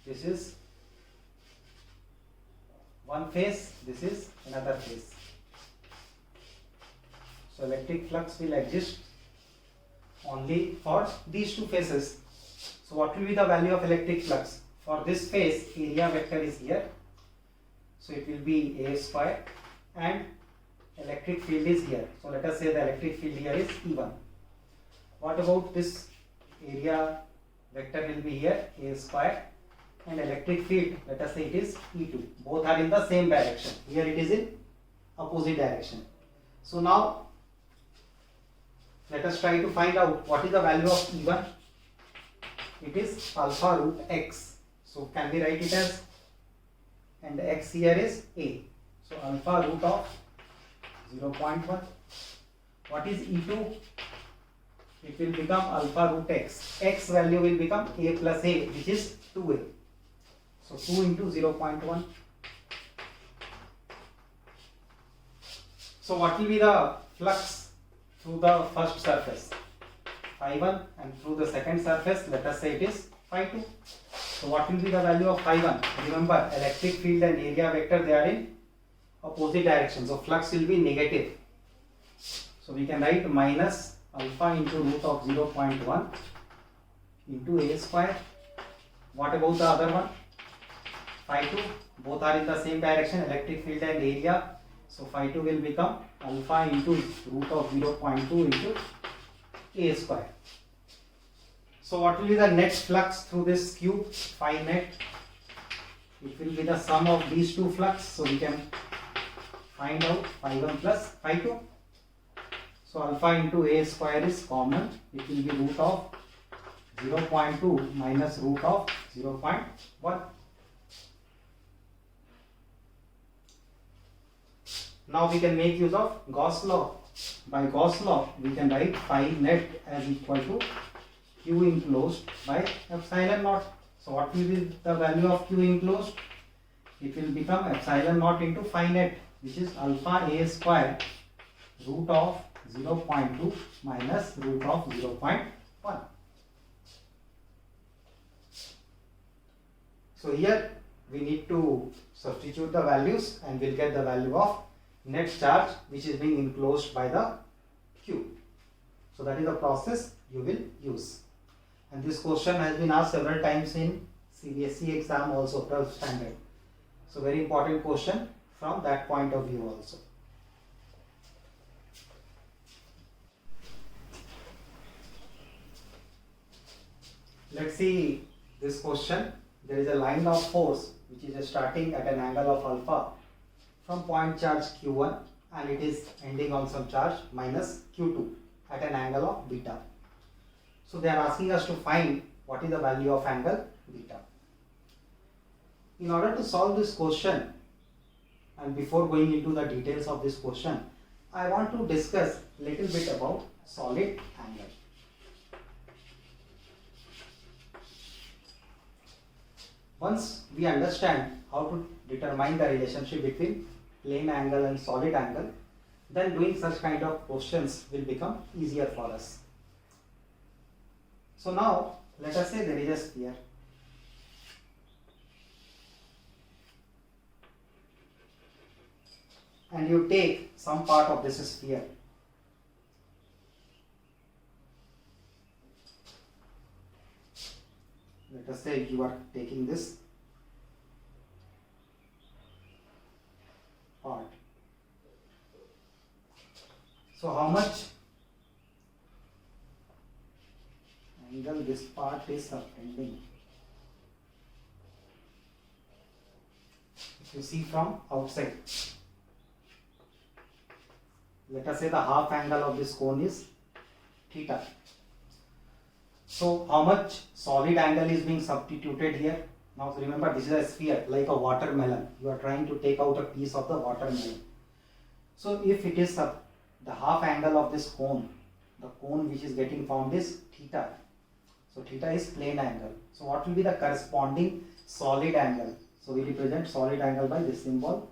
This is one phase, this is another phase. So electric flux will exist only for these 2 phases. So what will be the value of electric flux? For this phase, area vector is here. So it will be A square and electric field is here. So let us say the electric field here is E1. What about this area vector will be here, A square, and electric field, let us say it is E2. Both are in the same direction. Here it is in opposite direction. So now let us try to find out what is the value of E1. It is alpha root x. So can we write it as, and x here is A. So alpha root of 0.1. What is E2? It will become alpha root x. X value will become A plus A, which is 2A. So 2 into 0.1. So what will be the flux through the first surface? Phi1, and through the second surface, let us say it is Phi2. So what will be the value of Phi1? Remember, electric field and area vector, they are in opposite direction. So flux will be negative. So we can write minus alpha into root of 0.1 into A square. What about the other one? Phi2. Both are in the same direction, electric field and area. So Phi2 will become alpha into root of 0.2 into A square. So what will be the net flux through this cube? Phi net. It will be the sum of these 2 flux. So we can find out Phi1 plus Phi2. So alpha into A square is common. It will be root of 0.2 minus root of 0.1. Now we can make use of Gauss law. By Gauss law, we can write phi net as equal to Q enclosed by epsilon naught. So what will be the value of Q enclosed? It will become epsilon naught into phi net, which is alpha A square root of 0.2 minus root of 0.1. So here we need to substitute the values and we'll get the value of net charge which is being enclosed by the Q. So that is the process you will use. And this question has been asked several times in CBSE exam also, 12th standard. So very important question from that point of view also. Let's see this question. There is a line of force which is starting at an angle of alpha from point charge Q1 and it is ending on some charge minus Q2 at an angle of beta. So they are asking us to find what is the value of angle beta. In order to solve this question, and before going into the details of this question, I want to discuss a little bit about solid angle. Once we understand how to determine the relationship between plane angle and solid angle, then doing such kind of questions will become easier for us. So now let us say there is a sphere. And you take some part of this sphere. Let us say you are taking this part. So how much angle this part is subtending? If you see from outside, let us say the half angle of this cone is theta. So how much solid angle is being substituted here? Now remember, this is a sphere like a watermelon. You are trying to take out a piece of the watermelon. So if it is the half angle of this cone, the cone which is getting formed is theta. So theta is plane angle. So what will be the corresponding solid angle? So we represent solid angle by this symbol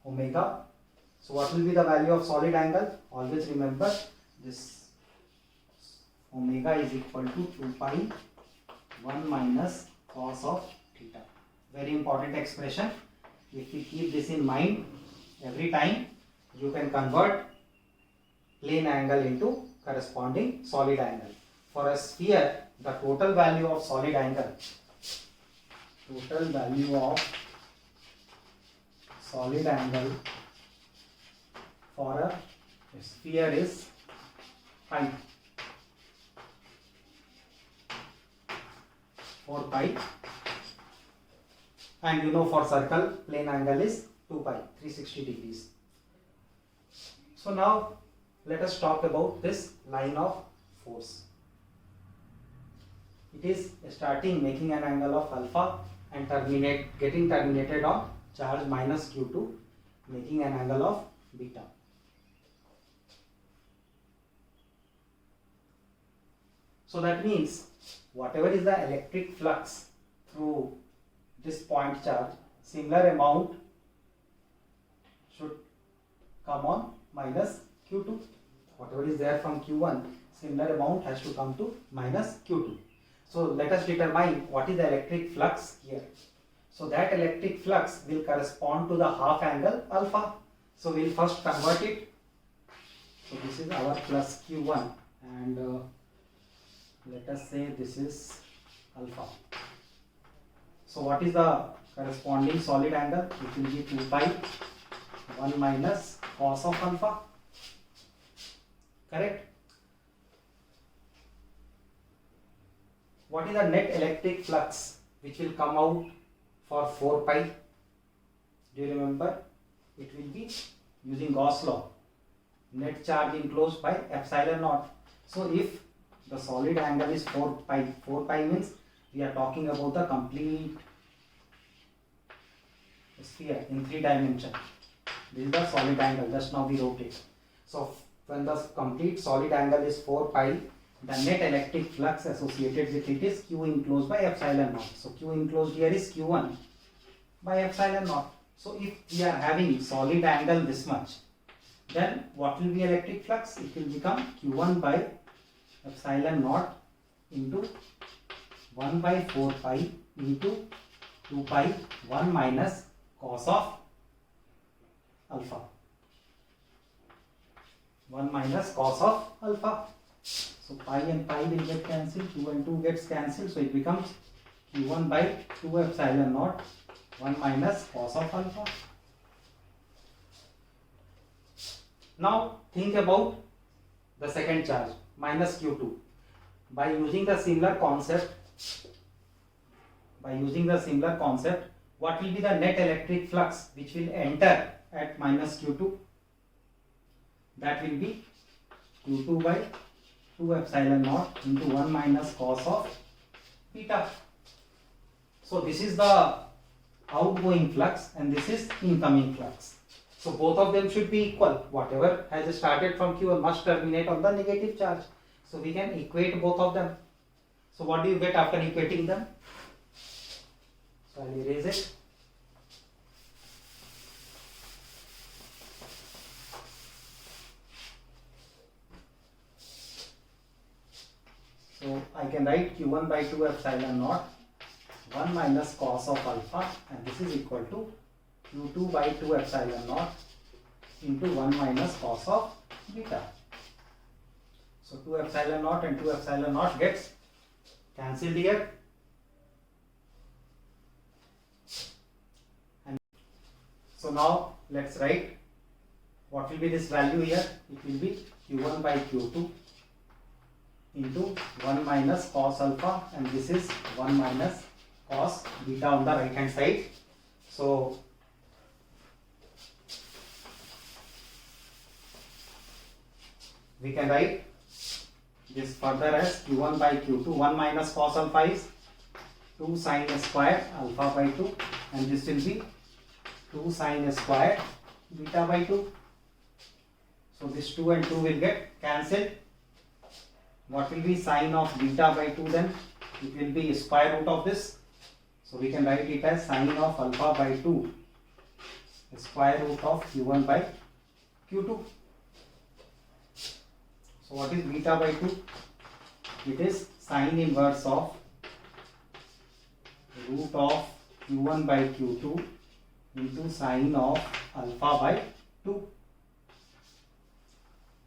omega. So what will be the value of solid angle? Always remember this omega is equal to 2 pi 1 minus cos of theta. Very important expression. If you keep this in mind, every time you can convert plane angle into corresponding solid angle. For a sphere, the total value of solid angle, for a sphere is pi, 4 pi, and you know for circle plane angle is 2 pi, 360 degrees. So now let us talk about this line of force. It is starting making an angle of alpha and getting terminated on charge minus q2, making an angle of beta. So that means whatever is the electric flux through this point charge, similar amount should come on minus q2. Whatever is there from q1, similar amount has to come to minus q2. So let us determine what is the electric flux here. So that electric flux will correspond to the half angle alpha. So we will first convert it. So this is our plus q1 and let us say this is alpha. So what is the corresponding solid angle? It will be 2 pi 1 minus cos of alpha. Correct? What is the net electric flux which will come out for 4 pi? Do you remember? It will be using Gauss law. Net charge enclosed by epsilon naught. So if the solid angle is 4 pi means we are talking about the complete sphere in 3 dimensions. This is the solid angle, just now we wrote it. So when the complete solid angle is 4 pi, the net electric flux associated with it is q enclosed by epsilon naught. So q enclosed here is q1 by epsilon naught. So if we are having solid angle this much, then what will be electric flux? It will become q1 by epsilon naught into 1 by 4 pi into 2 pi 1 minus cos of alpha. 1 minus cos of alpha. So pi and pi will get cancelled, 2 and 2 gets cancelled, so it becomes q1 by 2 epsilon naught 1 minus cos of alpha. Now think about the second charge minus q2. By using the similar concept, what will be the net electric flux which will enter at minus q2? That will be q2 by 2 epsilon naught into 1 minus cos of beta. So this is the outgoing flux and this is incoming flux. So both of them should be equal. Whatever has started from q1 must terminate on the negative charge. So we can equate both of them. So what do you get after equating them? So I'll erase it. So I can write q1 by 2 epsilon naught 1 minus cos of alpha, and this is equal to q2 by 2 epsilon naught into 1 minus cos of beta. So 2 epsilon naught and 2 epsilon naught gets cancelled here. And so now let's write what will be this value here. It will be q1 by q2 into 1 minus cos alpha, and this is 1 minus cos beta on the right hand side. So we can write this further as q1 by q2. 1 minus cos alpha is 2 sin square alpha by 2, and this will be 2 sin square beta by 2. So this 2 and 2 will get cancelled. What will be sine of beta by 2 then? It will be square root of this. So we can write it as sine of alpha by 2 square root of q1 by q2. So what is beta by 2? It is sine inverse of root of q1 by q2 into sine of alpha by 2.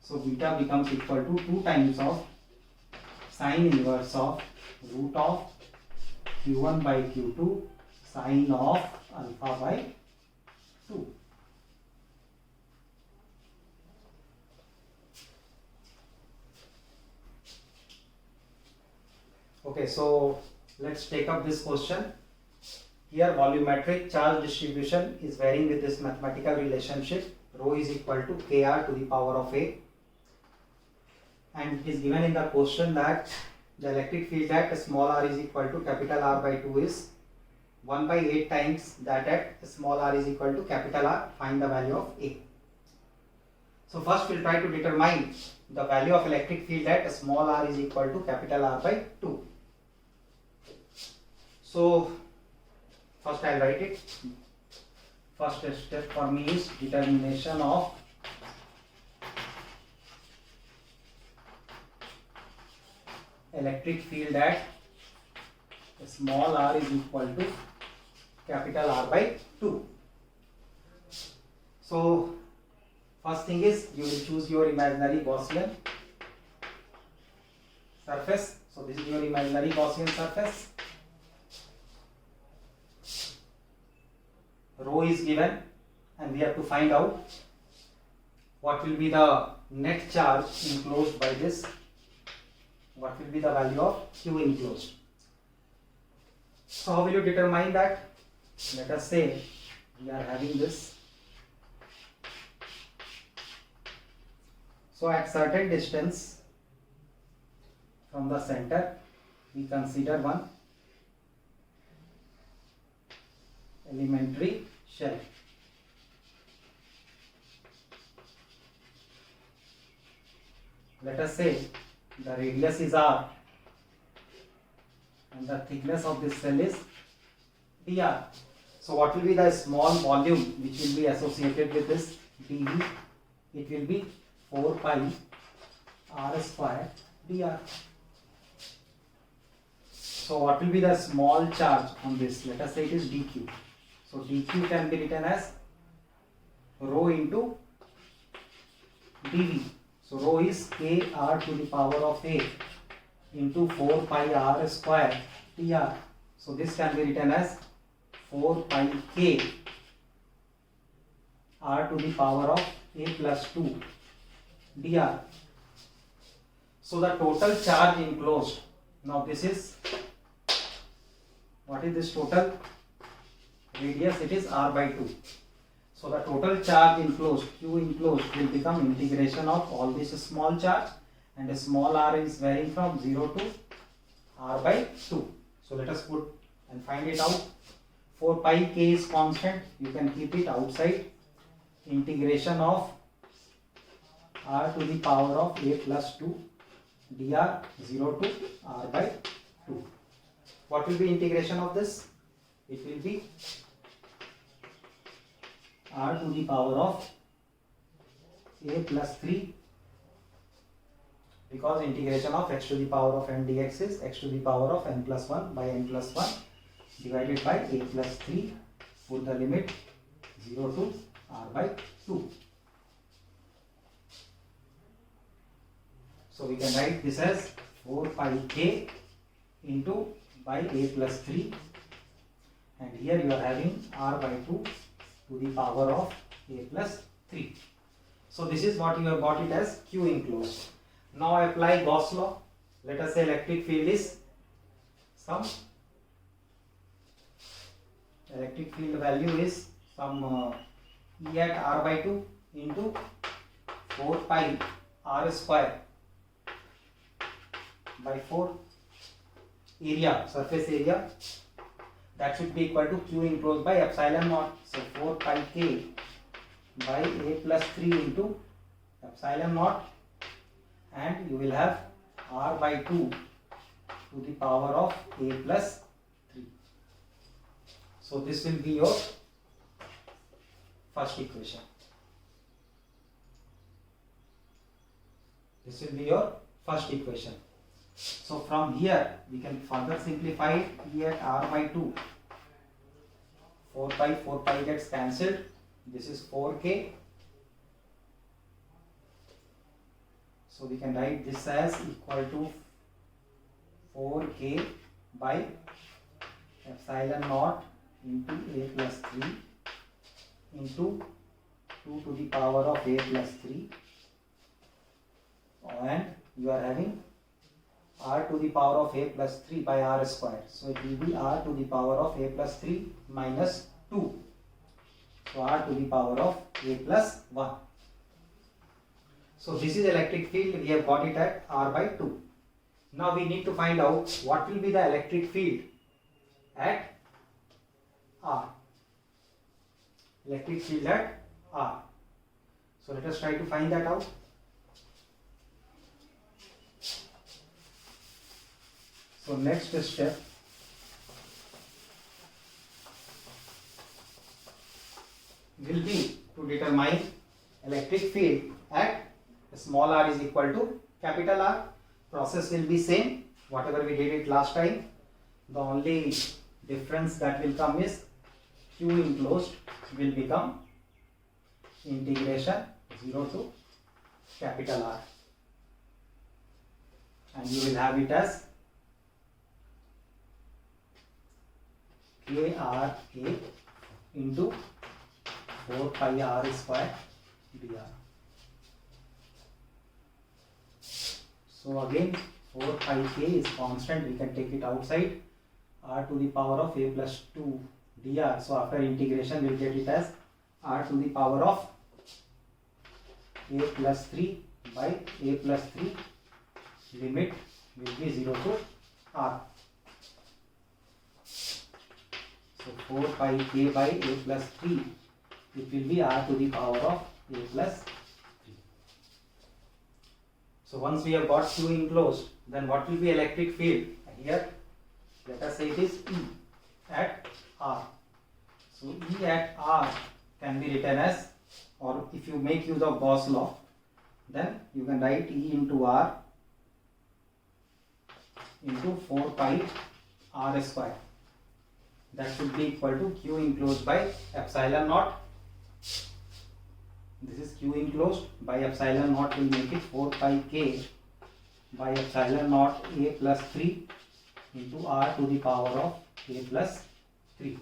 So beta becomes equal to 2 times of sine inverse of root of q1 by q2 sine of alpha by 2. Okay, so let's take up this question. Here volumetric charge distribution is varying with this mathematical relationship. Rho is equal to kr to the power of a, and it is given in the question that the electric field at small r is equal to capital R by 2 is 1 by 8 times that at small r is equal to capital R. Find the value of a. So first we'll try to determine the value of electric field at small r is equal to capital R by 2. So first I'll write it. First step for me is determination of electric field at small r is equal to capital R by 2. So first thing is you will choose your imaginary Gaussian surface. So this is your imaginary Gaussian surface. Rho is given and we have to find out what will be the net charge enclosed by this. What will be the value of Q enclosed? So how will you determine that? Let us say we are having this. So at certain distance from the center, we consider one elementary shell. Let us say the radius is r and the thickness of this cell is dr. So what will be the small volume which will be associated with this dv? It will be 4 pi r square dr. So what will be the small charge on this? Let us say it is dq. So dq can be written as rho into dv. So rho is k r to the power of a into 4 pi r square dr. So this can be written as 4 pi k r to the power of a plus 2 dr. So the total charge enclosed. Now this is, what is this total? Radius, it is r by 2. So the total charge enclosed, Q enclosed, will become integration of all this small charge, and a small r is varying from 0 to r by 2. So let us put and find it out. 4 pi k is constant, you can keep it outside. Integration of r to the power of a plus 2 dr 0 to r by 2. What will be integration of this? It will be r to the power of a plus 3, because integration of x to the power of n dx is x to the power of n plus 1 by n plus 1 divided by a plus 3. Put the limit 0 to r by 2. So we can write this as 4 pi k into by a plus 3, and here you are having r by 2 to the power of a plus 3. So this is what you have got it as Q enclosed. Now apply Gauss law. Let us say electric field is some electric field value is some E at r by 2 into 4 pi r square by 4. Area, surface area, that should be equal to q enclosed by epsilon naught. So 4 pi k by a plus 3 into epsilon naught, and you will have r by 2 to the power of a plus 3. So this will be your first equation. This will be your first equation. So from here we can further simplify it. E at r by 2, 4 pi gets cancelled. This is 4k. So we can write this as equal to 4k by epsilon naught into a plus 3 into 2 to the power of a plus 3, and you are having r to the power of a plus 3 by r square. So it will be r to the power of a plus 3 minus 2. So r to the power of a plus 1. So this is electric field. We have got it at r by 2. Now we need to find out what will be the electric field at r. Electric field at r. So let us try to find that out. So next step, will be to determine electric field at small r is equal to capital R. Process will be same, whatever we did it last time. The only difference that will come is q enclosed will become integration 0 to capital R, and you will have it as KRA into 4 pi r square dr. So again 4 pi k is constant, we can take it outside. R to the power of a plus 2 dr. So after integration we will get it as r to the power of a plus 3 by a plus 3, limit will be 0 to r. So 4 pi k by a plus 3, it will be r to the power of a plus 3. So once we have got q enclosed, then what will be electric field? Here let us say it is E at r. So E at r can be written as, or if you make use of Gauss law, then you can write E into r into 4 pi r square. That should be equal to q enclosed by epsilon naught. This is q enclosed by epsilon naught, will make it 4 pi k by epsilon naught a plus 3 into r to the power of a plus 3.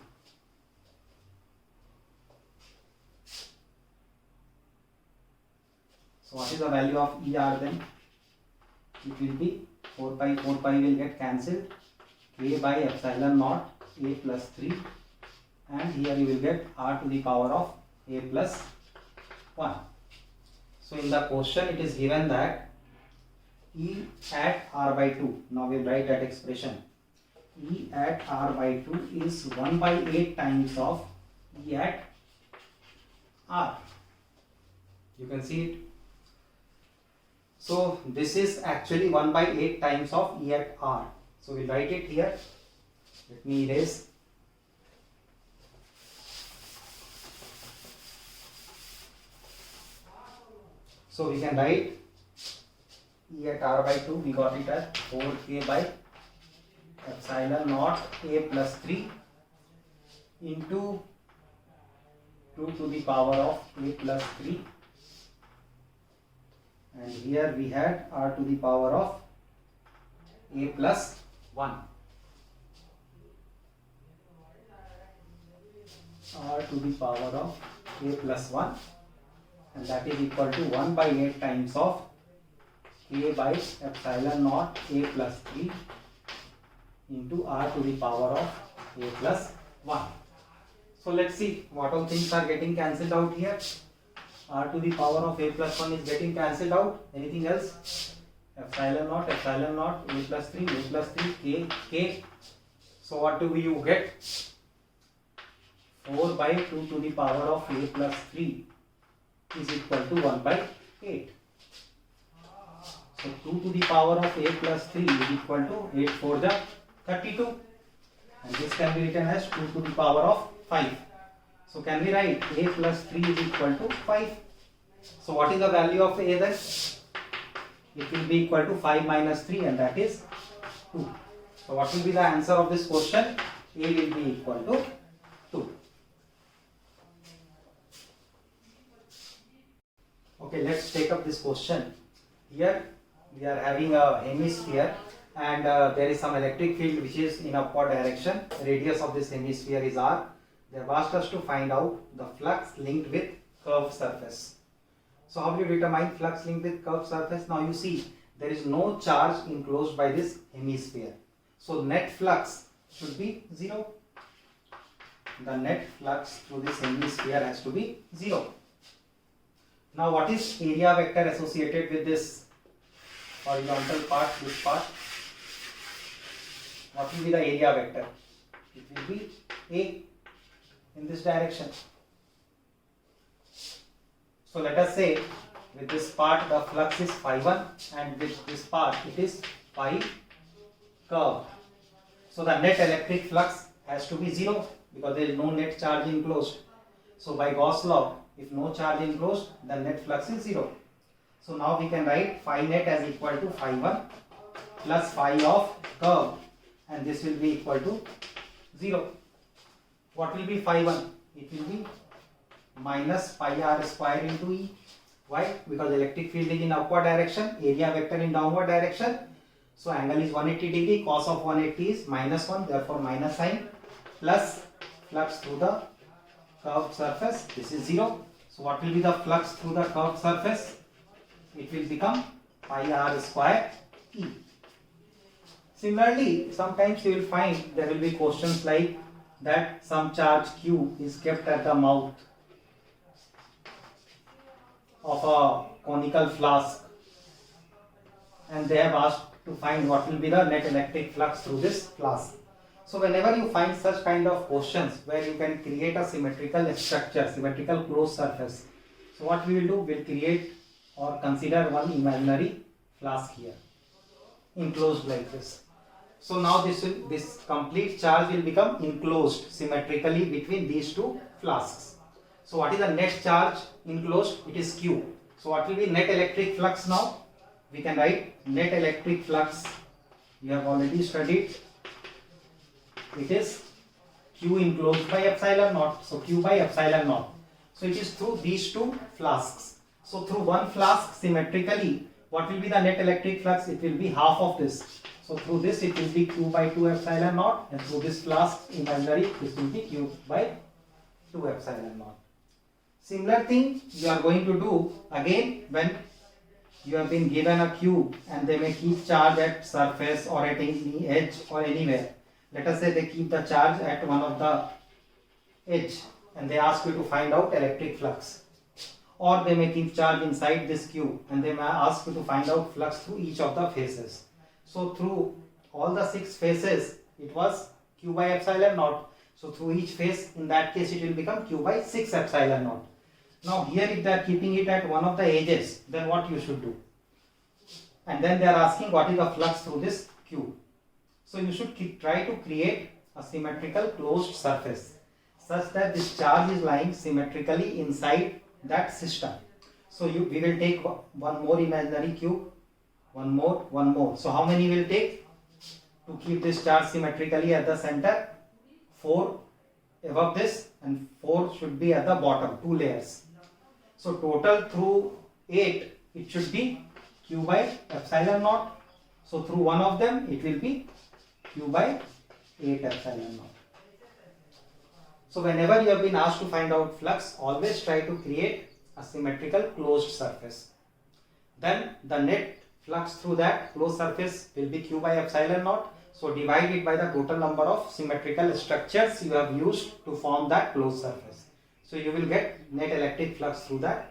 So what is the value of ER then? It will be 4 pi will get cancelled, k by epsilon naught a plus 3, and here you will get r to the power of a plus 1. So in the question it is given that E at r by 2, now we will write that expression. E at r by 2 is 1 by 8 times of E at r. You can see it. So this is actually 1 by 8 times of E at r. So we will write it here. Let me erase. So we can write E at r by 2, we got it as 4k by epsilon naught a plus 3 into 2 to the power of a plus 3, and here we had r to the power of a plus 1. R to the power of a plus 1, and that is equal to 1 by 8 times of k by epsilon naught a plus 3 into r to the power of a plus 1. So let's see what all things are getting cancelled out here. R to the power of a plus 1 is getting cancelled out. Anything else? epsilon naught, a plus 3, k, k. So what do you get? 4 by 2 to the power of a plus 3 is equal to 1 by 8. So 2 to the power of a plus 3 is equal to 8 for the 32. And this can be written as 2 to the power of 5. So can we write a plus 3 is equal to 5? So what is the value of a then? It will be equal to 5 minus 3, and that is 2. So what will be the answer of this question? A will be equal to 2. Okay, let's take up this question. Here we are having a hemisphere, and there is some electric field which is in upward direction. The radius of this hemisphere is r. They have asked us to find out the flux linked with curved surface. So how do you determine flux linked with curved surface? Now you see there is no charge enclosed by this hemisphere. So net flux should be 0. The net flux through this hemisphere has to be 0. Now what is area vector associated with this horizontal part, this part? What will be the area vector? It will be A in this direction. So let us say with this part the flux is phi 1, and with this part it is phi curve. So the net electric flux has to be 0 because there is no net charge enclosed. So by Gauss law, if no charge enclosed, the net flux is 0. So now we can write phi net as equal to phi 1 plus phi of curve, and this will be equal to 0. What will be phi 1? It will be minus pi r square into E. Why? Because electric field is in upward direction, area vector in downward direction. So angle is 180 degree, cos of 180 is minus 1, therefore minus sign, plus flux through the curved surface, this is 0. So what will be the flux through the curved surface? It will become pi r square E. Similarly, sometimes you will find there will be questions like that some charge Q is kept at the mouth of a conical flask, and they have asked to find what will be the net electric flux through this flask. So whenever you find such kind of questions where you can create a symmetrical structure, symmetrical closed surface, so what we will do, we will create or consider one imaginary flask here, enclosed like this. So now this complete charge will become enclosed symmetrically between these two flasks. So what is the net charge enclosed? It is Q. So what will be net electric flux now? We can write net electric flux. We have already studied. It is Q enclosed by epsilon naught. So Q by epsilon naught. So it is through these two flasks. So through one flask symmetrically, what will be the net electric flux? It will be half of this. So through this it will be Q by 2 epsilon naught, and through this flask imaginary this will be Q by 2 epsilon naught. Similar thing you are going to do again when you have been given a cube and they may keep charge at surface or at any edge or anywhere. Let us say they keep the charge at one of the edge and they ask you to find out electric flux. Or they may keep charge inside this cube and they may ask you to find out flux through each of the faces. So through all the 6 faces it was Q by epsilon naught. So through each face, in that case it will become Q by 6 epsilon naught. Now here if they are keeping it at one of the edges, then what you should do? And then they are asking what is the flux through this cube. So you should try to create a symmetrical closed surface such that this charge is lying symmetrically inside that system. So we will take one more imaginary cube, one more. So how many will take to keep this charge symmetrically at the center? 4 above this and 4 should be at the bottom, 2 layers. So total through 8 it should be Q by epsilon naught. So through one of them it will be Q by 8 epsilon naught. So whenever you have been asked to find out flux, always try to create a symmetrical closed surface. Then the net flux through that closed surface will be Q by epsilon naught. So divide it by the total number of symmetrical structures you have used to form that closed surface. So you will get net electric flux through that